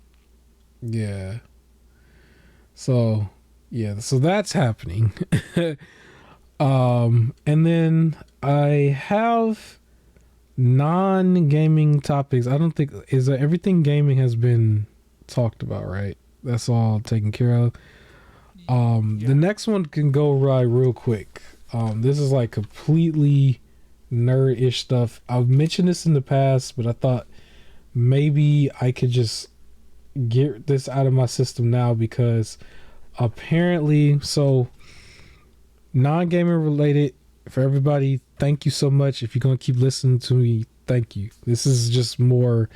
yeah. So yeah, so that's happening. And then I have non-gaming topics. I don't think is that everything gaming has been talked about, right? That's all taken care of. The Yeah. next one can go right real quick. This is like completely nerd-ish stuff. I've mentioned this in the past, but I thought maybe I could just get this out of my system now because apparently, so non-gaming related for everybody. Thank you so much. If you're gonna keep listening to me, thank you. This is just more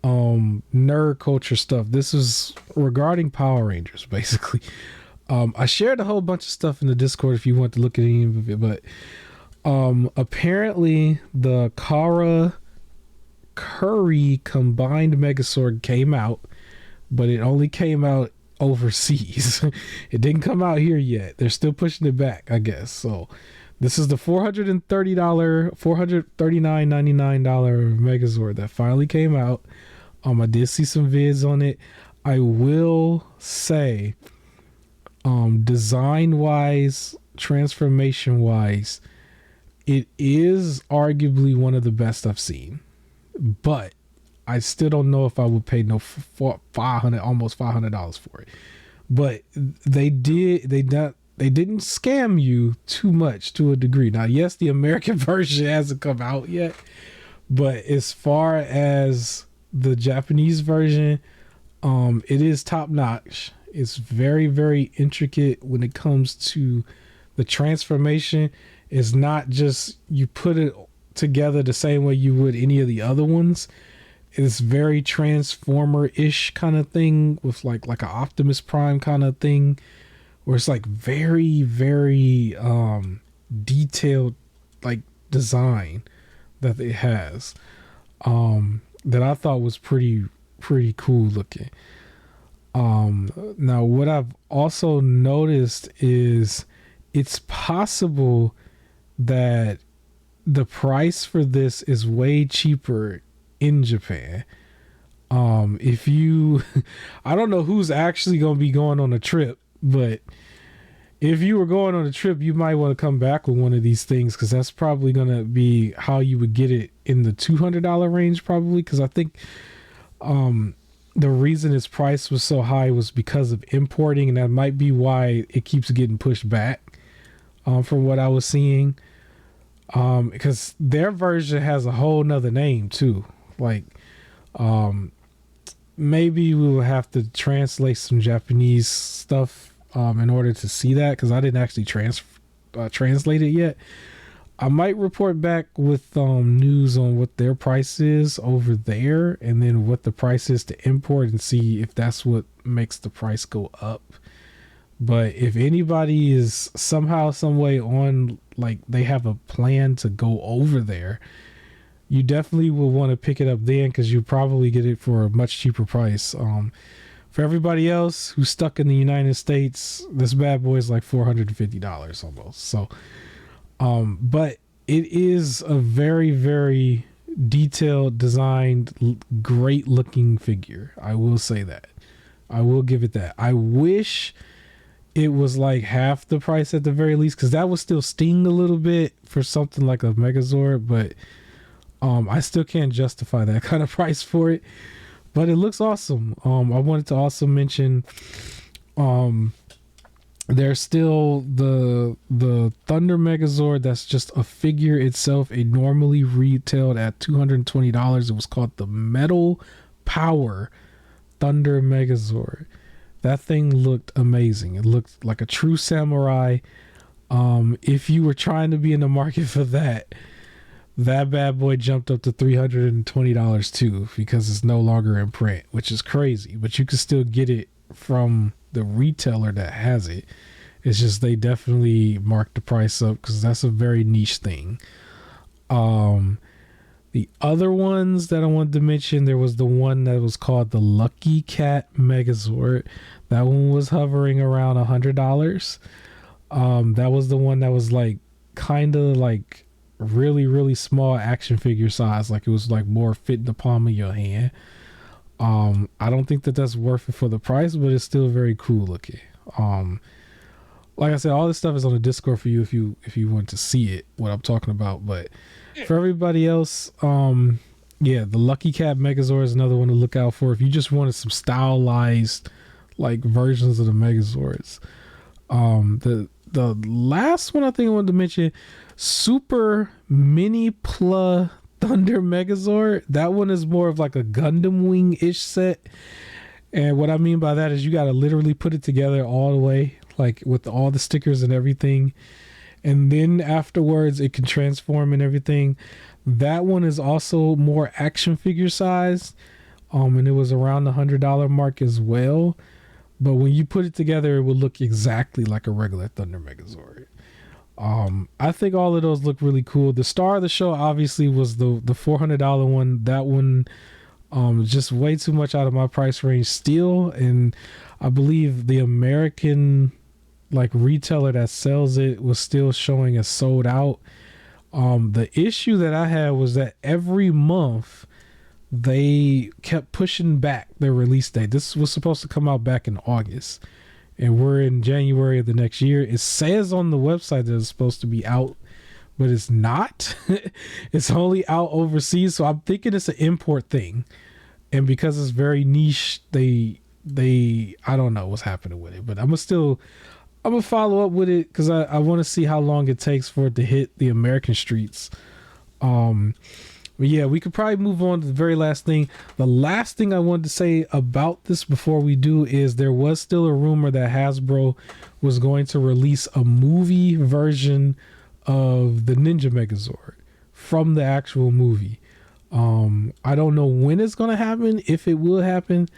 nerd culture stuff. This is regarding Power Rangers, basically. I shared a whole bunch of stuff in the Discord if you want to look at any of it, but apparently the Kara Curry combined Megazord came out, but it only came out overseas. It didn't come out here yet. They're still pushing it back, I guess. So this is the $439.99 Megazord that finally came out. I did see some vids on it. I will say, design wise, transformation wise, it is arguably one of the best I've seen. But I still don't know if I would pay no almost $500 for it. But they didn't scam you too much to a degree. Now, yes, the American version hasn't come out yet, but as far as the Japanese version, it is top notch. It's very, very intricate when it comes to the transformation. It's not just you put it together the same way you would any of the other ones. It's very Transformer-ish kind of thing with like an Optimus Prime kind of thing, where it's like very, very detailed like design that it has. That I thought was pretty pretty cool looking. Now what I've also noticed is it's possible that the price for this is way cheaper in Japan. If you, I don't know who's actually going to be going on a trip, but if you were going on a trip, you might want to come back with one of these things, because that's probably going to be how you would get it in the $200 range, probably. Because I think the reason its price was so high was because of importing, and that might be why it keeps getting pushed back from what I was seeing. Because their version has a whole nother name too. Like, maybe we will have to translate some Japanese stuff in order to see that, because I didn't actually translate it yet. I might report back with news on what their price is over there, and then what the price is to import, and see if that's what makes the price go up. But if anybody is somehow, some way on, like they have a plan to go over there, you definitely will want to pick it up then, because you probably get it for a much cheaper price. For everybody else who's stuck in the United States, this bad boy is like $450 almost. So, but it is a very, very detailed, designed, great looking figure. I will say that. I will give it that. I wish it was like half the price at the very least, because that would still sting a little bit for something like a Megazord, but I still can't justify that kind of price for it. But it looks awesome. I wanted to also mention there's still the Thunder Megazord that's just a figure itself. It normally retailed at $220. It was called the Metal Power Thunder Megazord. That thing looked amazing. It looked like a true samurai. If you were trying to be in the market for that bad boy jumped up to $320 too, because it's no longer in print, which is crazy. But you can still get it from the retailer that has it. It's just they definitely marked the price up, because that's a very niche thing. The other ones that I wanted to mention, there was the one that was called the Lucky Cat Megazord. That one was hovering around $100. That was the one that was like kind of like really, really small action figure size. Like it was like more fit in the palm of your hand. I don't think that that's worth it for the price, but it's still very cool looking. Like I said, all this stuff is on the Discord for you if you want to see it, what I'm talking about. But for everybody else, yeah, the Lucky Cat Megazord is another one to look out for if you just wanted some stylized like versions of the Megazords. The last one I think I wanted to mention, Super Mini Pla Thunder Megazord. That one is more of like a Gundam Wing-ish set. And what I mean by that is you got to literally put it together all the way, like with all the stickers and everything. And then afterwards it can transform and everything. That one is also more action figure size. And it was around the $100 mark as well. But when you put it together, it would look exactly like a regular Thunder Megazord. I think all of those look really cool. The star of the show obviously was the $400 one. That one just way too much out of my price range still. And I believe the American like retailer that sells it was still showing as sold out. The issue that I had was that every month they kept pushing back their release date. This was supposed to come out back in August, and we're in January of the next year. It says on the website that it's supposed to be out, but it's not. It's only out overseas, so I'm thinking it's an import thing. And because it's very niche, they I don't know what's happening with it, but I'm gonna follow up with it, because I want to see how long it takes for it to hit the American streets. But yeah, we could probably move on to the very last thing. The last thing I wanted to say about this before we do is there was still a rumor that Hasbro was going to release a movie version of the Ninja Megazord from the actual movie. I don't know when it's going to happen, if it will happen.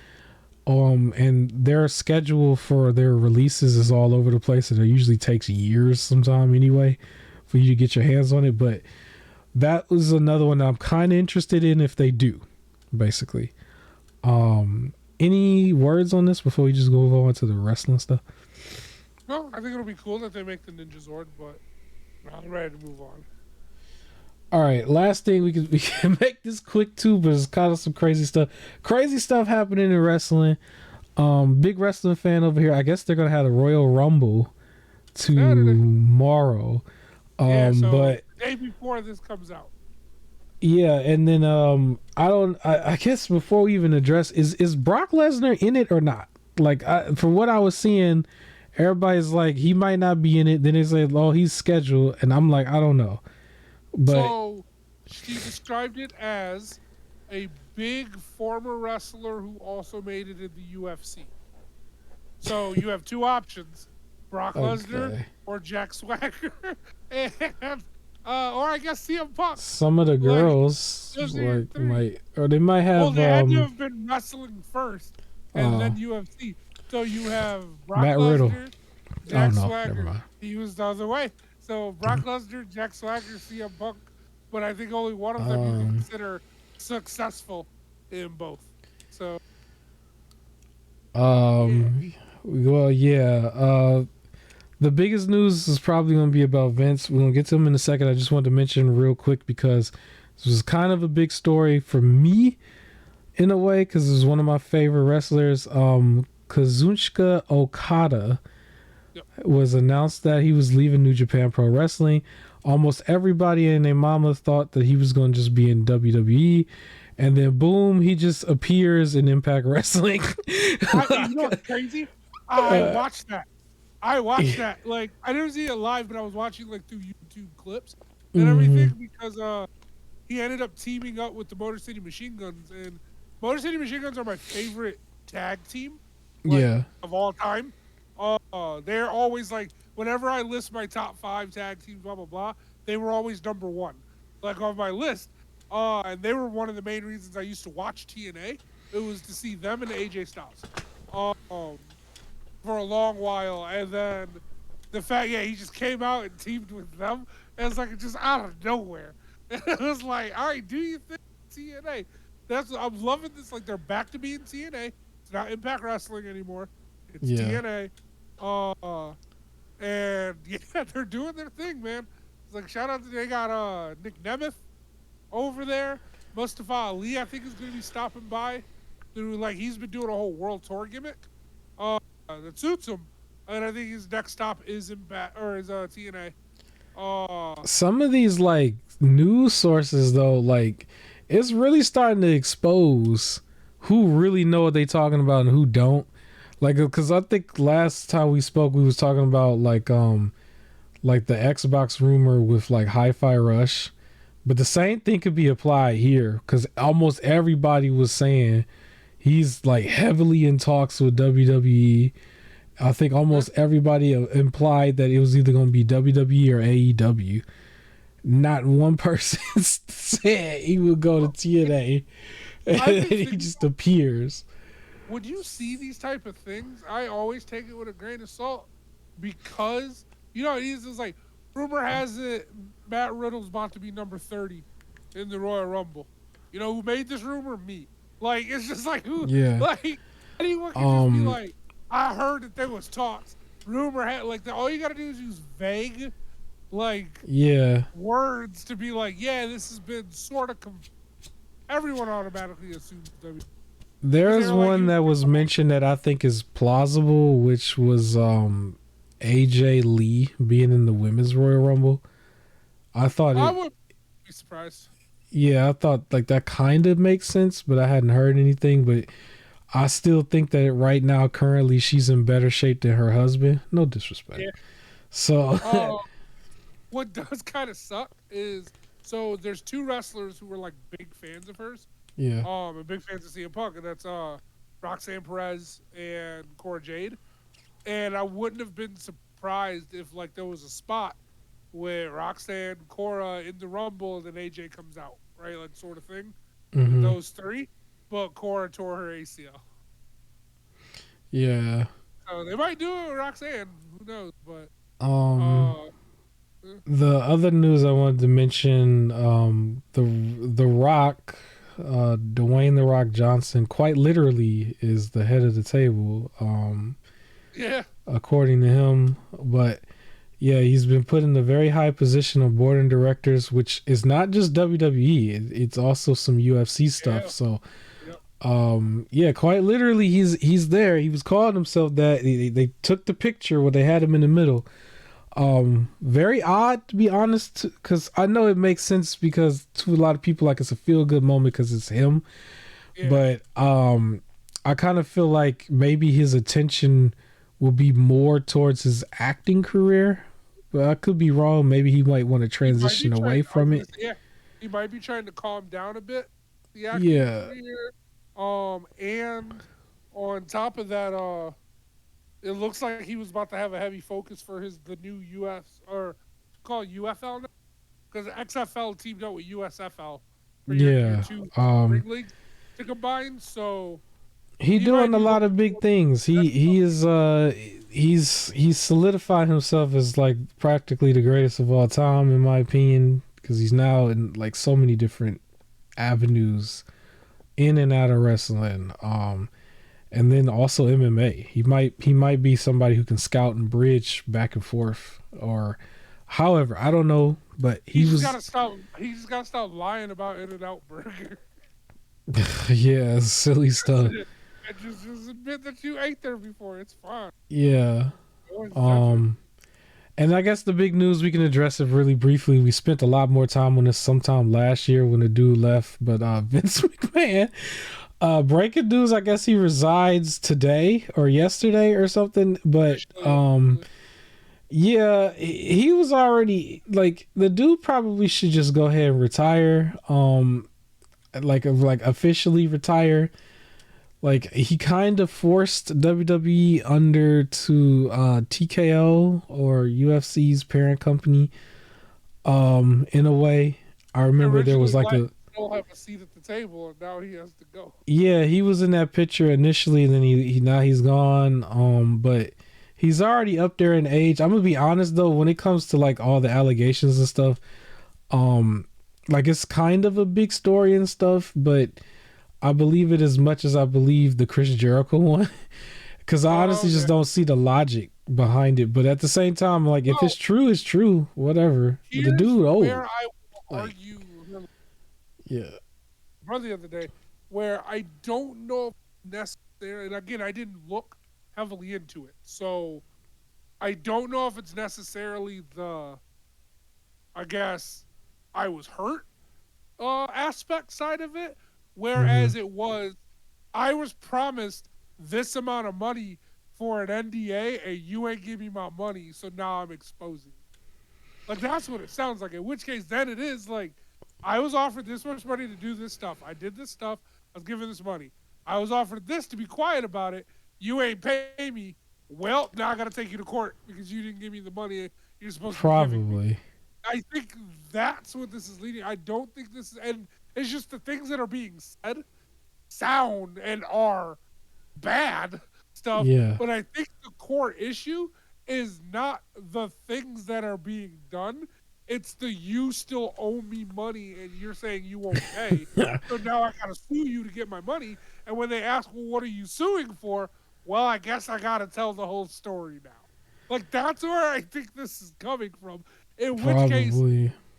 And their schedule for their releases is all over the place, and it usually takes years sometime anyway for you to get your hands on it. But that was another one that I'm kind of interested in if they do, basically. Any words on this before we just go on to the wrestling stuff? No, I think it'll be cool that they make the Ninja Zord, but I'm ready to move on. All right, last thing we can make this quick too, but it's kind of some crazy stuff. Crazy stuff happening in wrestling. Big wrestling fan over here. I guess they're gonna have a Royal Rumble tomorrow. So but the day before this comes out. yeah, and then I guess before we even address, is Brock Lesnar in it or not? Like from what I was seeing, everybody's like he might not be in it. Then they say, oh, he's scheduled, and I'm like, I don't know. But so she described it as a big former wrestler who also made it in the UFC. So you have two options: Brock Lesnar or Jack Swagger, and or I guess CM Punk. Some of the girls might, or they might have. Well, they had to have been wrestling first, and then UFC. So you have Brock Lesnar, Jack Swagger. He was the other way. So Brock Lesnar, Jack Swagger, CM Punk, but I think only one of them you can consider successful in both. So. Well, yeah. The biggest news is probably going to be about Vince. We're going to get to him in a second. I just wanted to mention real quick because this was kind of a big story for me in a way because it was one of my favorite wrestlers. Kazuchika Okada was announced that he was leaving New Japan Pro Wrestling. Almost everybody and their mama thought that he was going to just be in WWE. And then boom, he just appears in Impact Wrestling. You know what's crazy? I watched that. Like, I didn't see it live, but I was watching like through YouTube clips and everything because he ended up teaming up with the Motor City Machine Guns, and Motor City Machine Guns are my favorite tag team, of all time. They're always like, whenever I list my top 5 tag teams, blah blah blah, they were always number 1, like on my list. And they were one of the main reasons I used to watch TNA. It was to see them and AJ Styles. For a long while, and then the fact, he just came out and teamed with them, and it's like just out of nowhere. And it was like, all right, do you think TNA? I'm loving this. Like, they're back to being TNA. It's not Impact Wrestling anymore. It's TNA. And they're doing their thing, man. It's like, shout out to, they got Nick Nemeth over there. Mustafa Ali, I think, is going to be stopping by. He's been doing a whole world tour gimmick. That suits him, and I think his next stop is TNA. Some of these like news sources though, like it's really starting to expose who really know what they talking about and who don't. Like, because I think last time we spoke, we was talking about like the Xbox rumor with like Hi-Fi Rush, but the same thing could be applied here because almost everybody was saying he's like heavily in talks with WWE. I think almost everybody implied that it was either going to be WWE or AEW. Not one person said he would go to TNA. And he just appears. When you see these type of things, I always take it with a grain of salt because, it's like, rumor has it Matt Riddle's about to be number 30 in the Royal Rumble. You know who made this rumor? Me. Like, it's just like, who? Yeah. Like, anyone can just be like, I heard that there was talks. Rumor had, like, all you got to do is use vague, like, words to be like, this has been sort of, everyone automatically assumes WWE. There's one that was mentioned that I think is plausible, which was AJ Lee being in the Women's Royal Rumble. I would be surprised. Yeah, I thought like that kind of makes sense, but I hadn't heard anything. But I still think that right now, currently, she's in better shape than her husband. No disrespect. Yeah. So, what does kind of suck is, so there's 2 wrestlers who were like big fans of hers. Yeah. And big fans of CM Punk, and that's Roxanne Perez and Cora Jade. And I wouldn't have been surprised if like there was a spot where Roxanne, Cora in the Rumble, and then AJ comes out, right? Like sort of thing. Mm-hmm. Those 3. But Cora tore her ACL. Yeah. So they might do it with Roxanne. Who knows? But the other news I wanted to mention, the Rock Dwayne The Rock Johnson quite literally is the head of the table, Yeah. according to him. But yeah, he's been put in a very high position of board of directors, which is not just WWE. It's also some UFC stuff. Yeah. So, Yep. yeah, quite literally, he's there. He was calling himself that. They took the picture where they had him in the middle. Very odd, to be honest, because I know it makes sense because to a lot of people, like, it's a feel good moment because it's him. Yeah. But I kind of feel like maybe his attention will be more towards his acting career. But I could be wrong. Maybe he might want to transition away from it. Yeah, he might be trying to calm down a bit the acting Yeah. career. And on top of that, it looks like he was about to have a heavy focus for the new US or called UFL now because XFL teamed up with USFL for Yeah. your two ring leagues to combine. So He doing a lot of big things. He is he's solidified himself as like practically the greatest of all time in my opinion because he's now in like so many different avenues in and out of wrestling. And then also MMA. He might be somebody who can scout and bridge back and forth or however, I don't know, but he just gotta stop. He just gotta stop lying about In-N-Out Burger. yeah, silly stuff. And just admit that you ate there before. It's fine. Yeah. And I guess the big news we can address it really briefly. We spent a lot more time on this sometime last year when the dude left, but Vince McMahon, breaking news, I guess he resides today or yesterday or something. But yeah, he was already like the dude probably should just go ahead and retire. Like officially retire. Like he kind of forced WWE under to TKO or UFC's parent company. In a way, I remember there was like still have a seat at the table, and now he has to go. Yeah, he was in that picture initially, and then he now he's gone. But he's already up there in age. I'm gonna be honest though, when it comes to like all the allegations and stuff, like it's kind of a big story and stuff, but I believe it as much as I believe the Chris Jericho one, because I honestly just don't see the logic behind it. But at the same time, like if it's true, it's true. Whatever. But the dude, where I will argue, yeah, brother, the other day, where I don't know if necessary. And again, I didn't look heavily into it, so I don't know if it's necessarily the, I guess, I was hurt aspect side of it. Whereas it was, I was promised this amount of money for an NDA and you ain't give me my money, so now I'm exposing you. Like, that's what it sounds like. In which case, then it is like, I was offered this much money to do this stuff. I did this stuff. I was given this money. I was offered this to be quiet about it. You ain't pay me. Well, now I got to take you to court because you didn't give me the money you're supposed to be giving me. I think that's what this is leading. I don't think this is... And it's just the things that are being said sound and are bad stuff. Yeah. But I think the core issue is not the things that are being done. It's the you still owe me money and you're saying you won't pay. So now I got to sue you to get my money. And when they ask, well, what are you suing for? Well, I guess I got to tell the whole story now. Like, that's where I think this is coming from. In which case,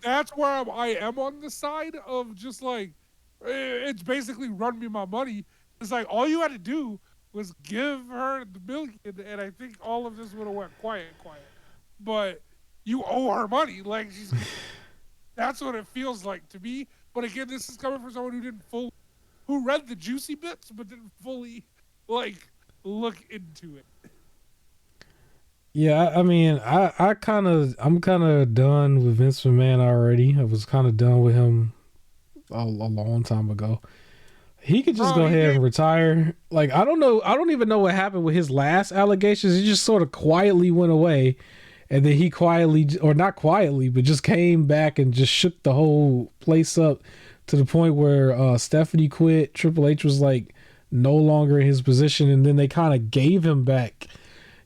that's where I am on the side of just like, it's basically run me my money. It's like, all you had to do was give her the million, and I think all of this would have went quiet. But you owe her money. Like, that's what it feels like to me. But again, this is coming from someone who read the juicy bits, but didn't fully, like, look into it. Yeah, I mean, I'm kind of done with Vince McMahon already. I was kind of done with him a long time ago. He could just go ahead and retire. Like, I don't even know what happened with his last allegations. He just sort of quietly went away, and then he quietly, or not quietly, but just came back and just shook the whole place up to the point where Stephanie quit. Triple H was like no longer in his position, and then they kind of gave him back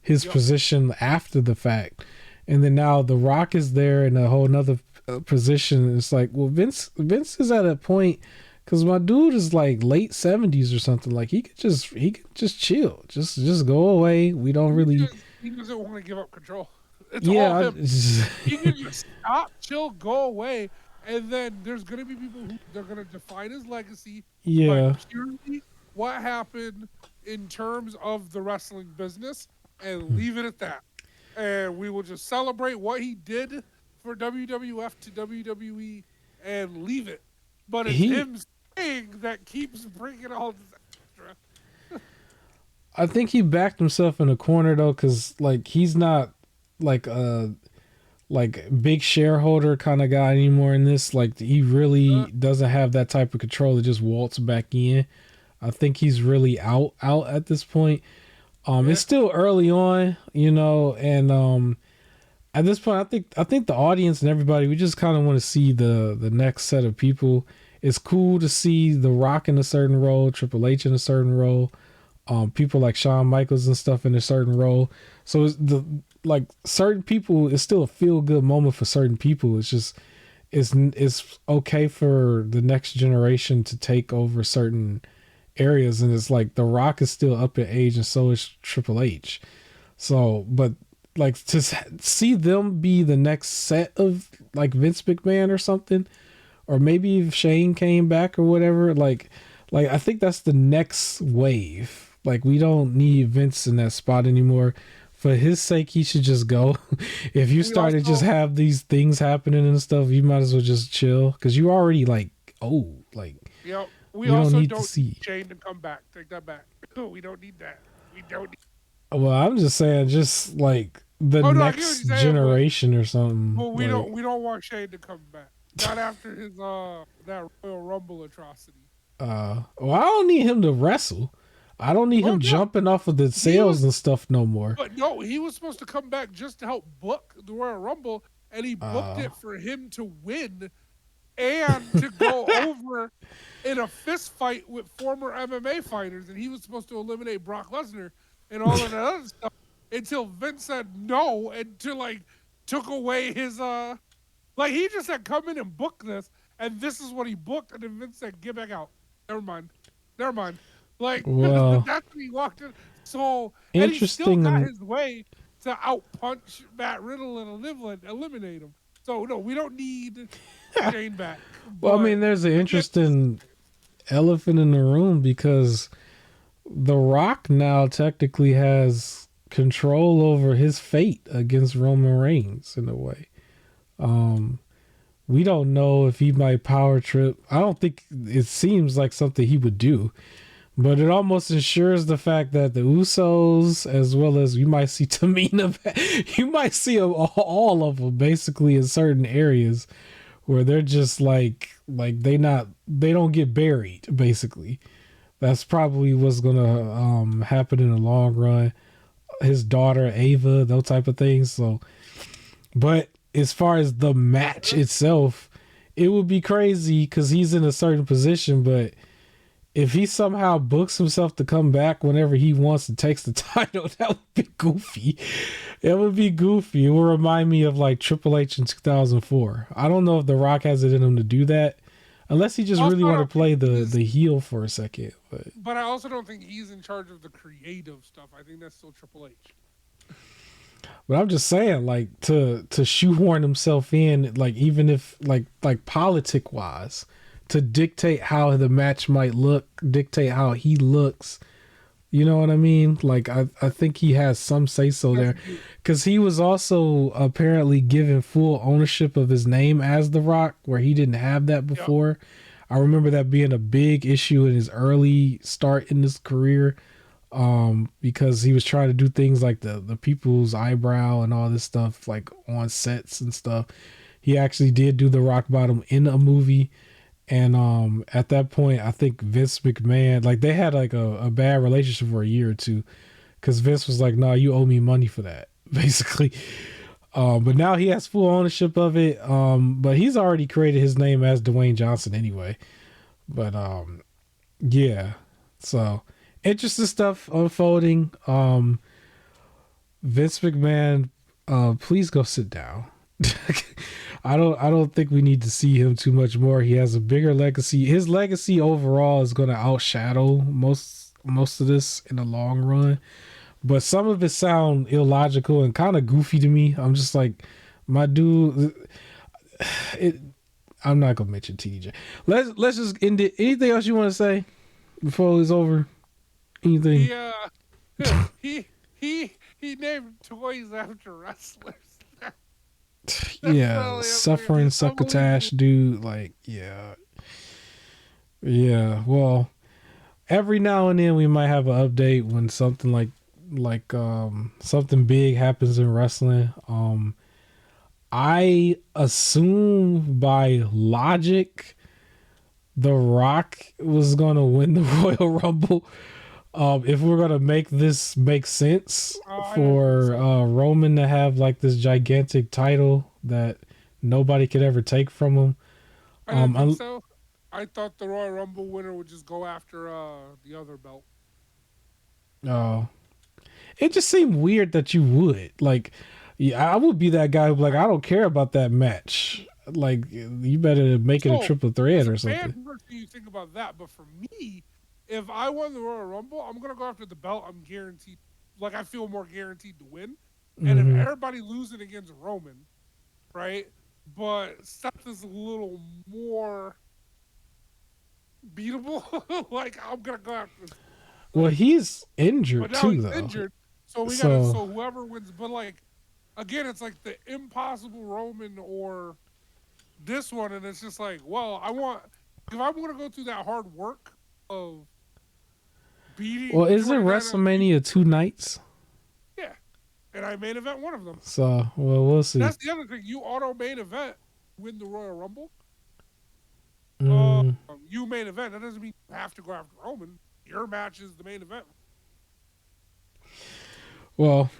his position after the fact. And then now The Rock is there in a whole nother position. It's like, well, Vince is at a point Cause my dude is like late 70s or something. Like he could just chill, just go away. We don't really. He doesn't want to give up control. It's all Yeah, him. He can just stop, chill, go away, and then there's gonna be people who they're gonna define his legacy by yeah. purely what happened in terms of the wrestling business, and leave it at that. And we will just celebrate what he did for WWF to WWE and leave it. But it's He, him saying that keeps bringing all this extra. I think he backed himself in a corner though, cause like he's not like a like big shareholder kind of guy anymore in this. Like he really doesn't have that type of control to just waltz back in. I think he's really out at this point. It's still early on, you know, and at this point, I think the audience and everybody, we just kind of want to see the next set of people. It's cool to see The Rock in a certain role, Triple H in a certain role, people like Shawn Michaels and stuff in a certain role. So it's like certain people, it's still a feel good moment for certain people. It's just it's okay for the next generation to take over certain areas, and it's like The Rock is still up in age, and so is Triple H. So, but like to see them be the next set of like Vince McMahon or something, or maybe if Shane came back or whatever, like I think that's the next wave. Like we don't need Vince in that spot anymore. For his sake, he should just go. If you start to just have these things happening and stuff, you might as well just chill, because you already like old. Like we also don't need Shane to come back. Take that back. We don't need that. We don't need. Well, I'm just saying, just like the next generation or something. Well, we don't want Shane to come back. Not after his that Royal Rumble atrocity. Well, I don't need him to wrestle. I don't need him jumping off of the sails and stuff no more. But no, he was supposed to come back just to help book the Royal Rumble, and he booked it for him to win and to go over in a fist fight with former MMA fighters, and he was supposed to eliminate Brock Lesnar and all of that other stuff until Vince said no and took away his like he just said come in and book this, and this is what he booked, and then Vince said get back out. Never mind. Like that's when he walked in. So and he still got his way to outpunch Matt Riddle and eliminate him. So no, we don't need Shane back. Well, I mean, there's an interesting elephant in the room, because The Rock now technically has control over his fate against Roman Reigns in a way. We don't know if he might power trip. I don't think it seems like something he would do, but it almost ensures the fact that the Usos, as well as you might see Tamina, you might see all of them basically in certain areas where they're just like they don't get buried. Basically, that's probably what's gonna happen in the long run. His daughter Ava, those type of things. So, but as far as the match itself, it would be crazy because he's in a certain position, but if he somehow books himself to come back whenever he wants and takes the title, that would be goofy. It would be goofy. It would remind me of like Triple H in 2004. I don't know if The Rock has it in him to do that, unless he just really want to play the heel for a second. But I also don't think he's in charge of the creative stuff. I think that's still Triple H. But I'm just saying, like, to shoehorn himself in, like, even if like politic wise, to dictate how the match might look, dictate how he looks. You know what I mean? Like, I think he has some say so there, because he was also apparently given full ownership of his name as The Rock, where he didn't have that before. Yep. I remember that being a big issue in his early start in his career, because he was trying to do things like the people's eyebrow and all this stuff, like on sets and stuff. He actually did do the rock bottom in a movie. And at that point, I think Vince McMahon, like, they had like a bad relationship for a year or two, because Vince was like, "Nah, you owe me money for that," basically. But now he has full ownership of it. But he's already created his name as Dwayne Johnson anyway. But yeah, so interesting stuff unfolding. Vince McMahon, please go sit down. I don't think we need to see him too much more. He has a bigger legacy. His legacy overall is going to outshadow most of this in the long run. But some of it sound illogical and kind of goofy to me. I'm just like, my dude, it. I'm not gonna mention TJ. Let's just end it. Anything else you want to say before it's over? Anything? He named toys after wrestlers. Yeah, suffering succotash, dude. Like, yeah. Well, every now and then we might have an update when something like something big happens in wrestling. I assume by logic, The Rock was gonna win the Royal Rumble. If we're gonna make this make sense for Roman to have like this gigantic title that nobody could ever take from him. I didn't think so. I thought the Royal Rumble winner would just go after the other belt. Oh, it just seemed weird that you would like. Yeah, I would be that guy who'd be like, I don't care about that match. Like, you better make it a triple threat or something. You think about that, but for me, if I won the Royal Rumble, I'm gonna go after the belt. I'm guaranteed, like I feel more guaranteed to win. And if everybody losing against Roman, right? But Seth is a little more beatable. Like I'm gonna go after. Well, he's injured too, though. Injured, so so whoever wins. But like, again, it's like the impossible Roman or this one, and it's just like, well, if I'm gonna go through that hard work of beating. Well, isn't WrestleMania 2 nights? Yeah, and I main event one of them. So, well, we'll see. That's the other thing. You auto main event, win the Royal Rumble. You main event. That doesn't mean you have to go after Roman. Your match is the main event. Well,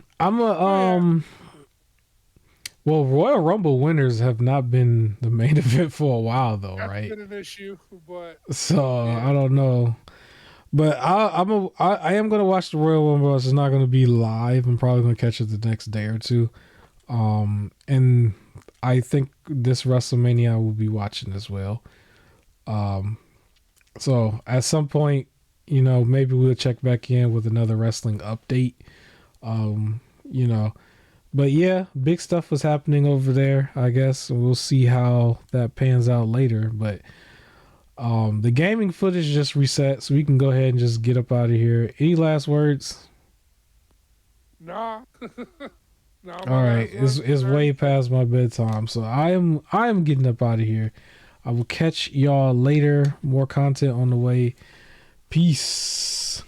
Well, Royal Rumble winners have not been the main event for a while, though, right? That's been an issue, but so yeah. I don't know. But I am gonna watch the Royal Rumble. It's not gonna be live. I'm probably gonna catch it the next day or two. And I think this WrestleMania I will be watching as well. So at some point, maybe we'll check back in with another wrestling update. But yeah, big stuff was happening over there, I guess. We'll see how that pans out later. But the gaming footage just reset, so we can go ahead and just get up out of here. Any last words? Nah. All right, it's way past my bedtime, so I am getting up out of here. I will catch y'all later. More content on the way. Peace.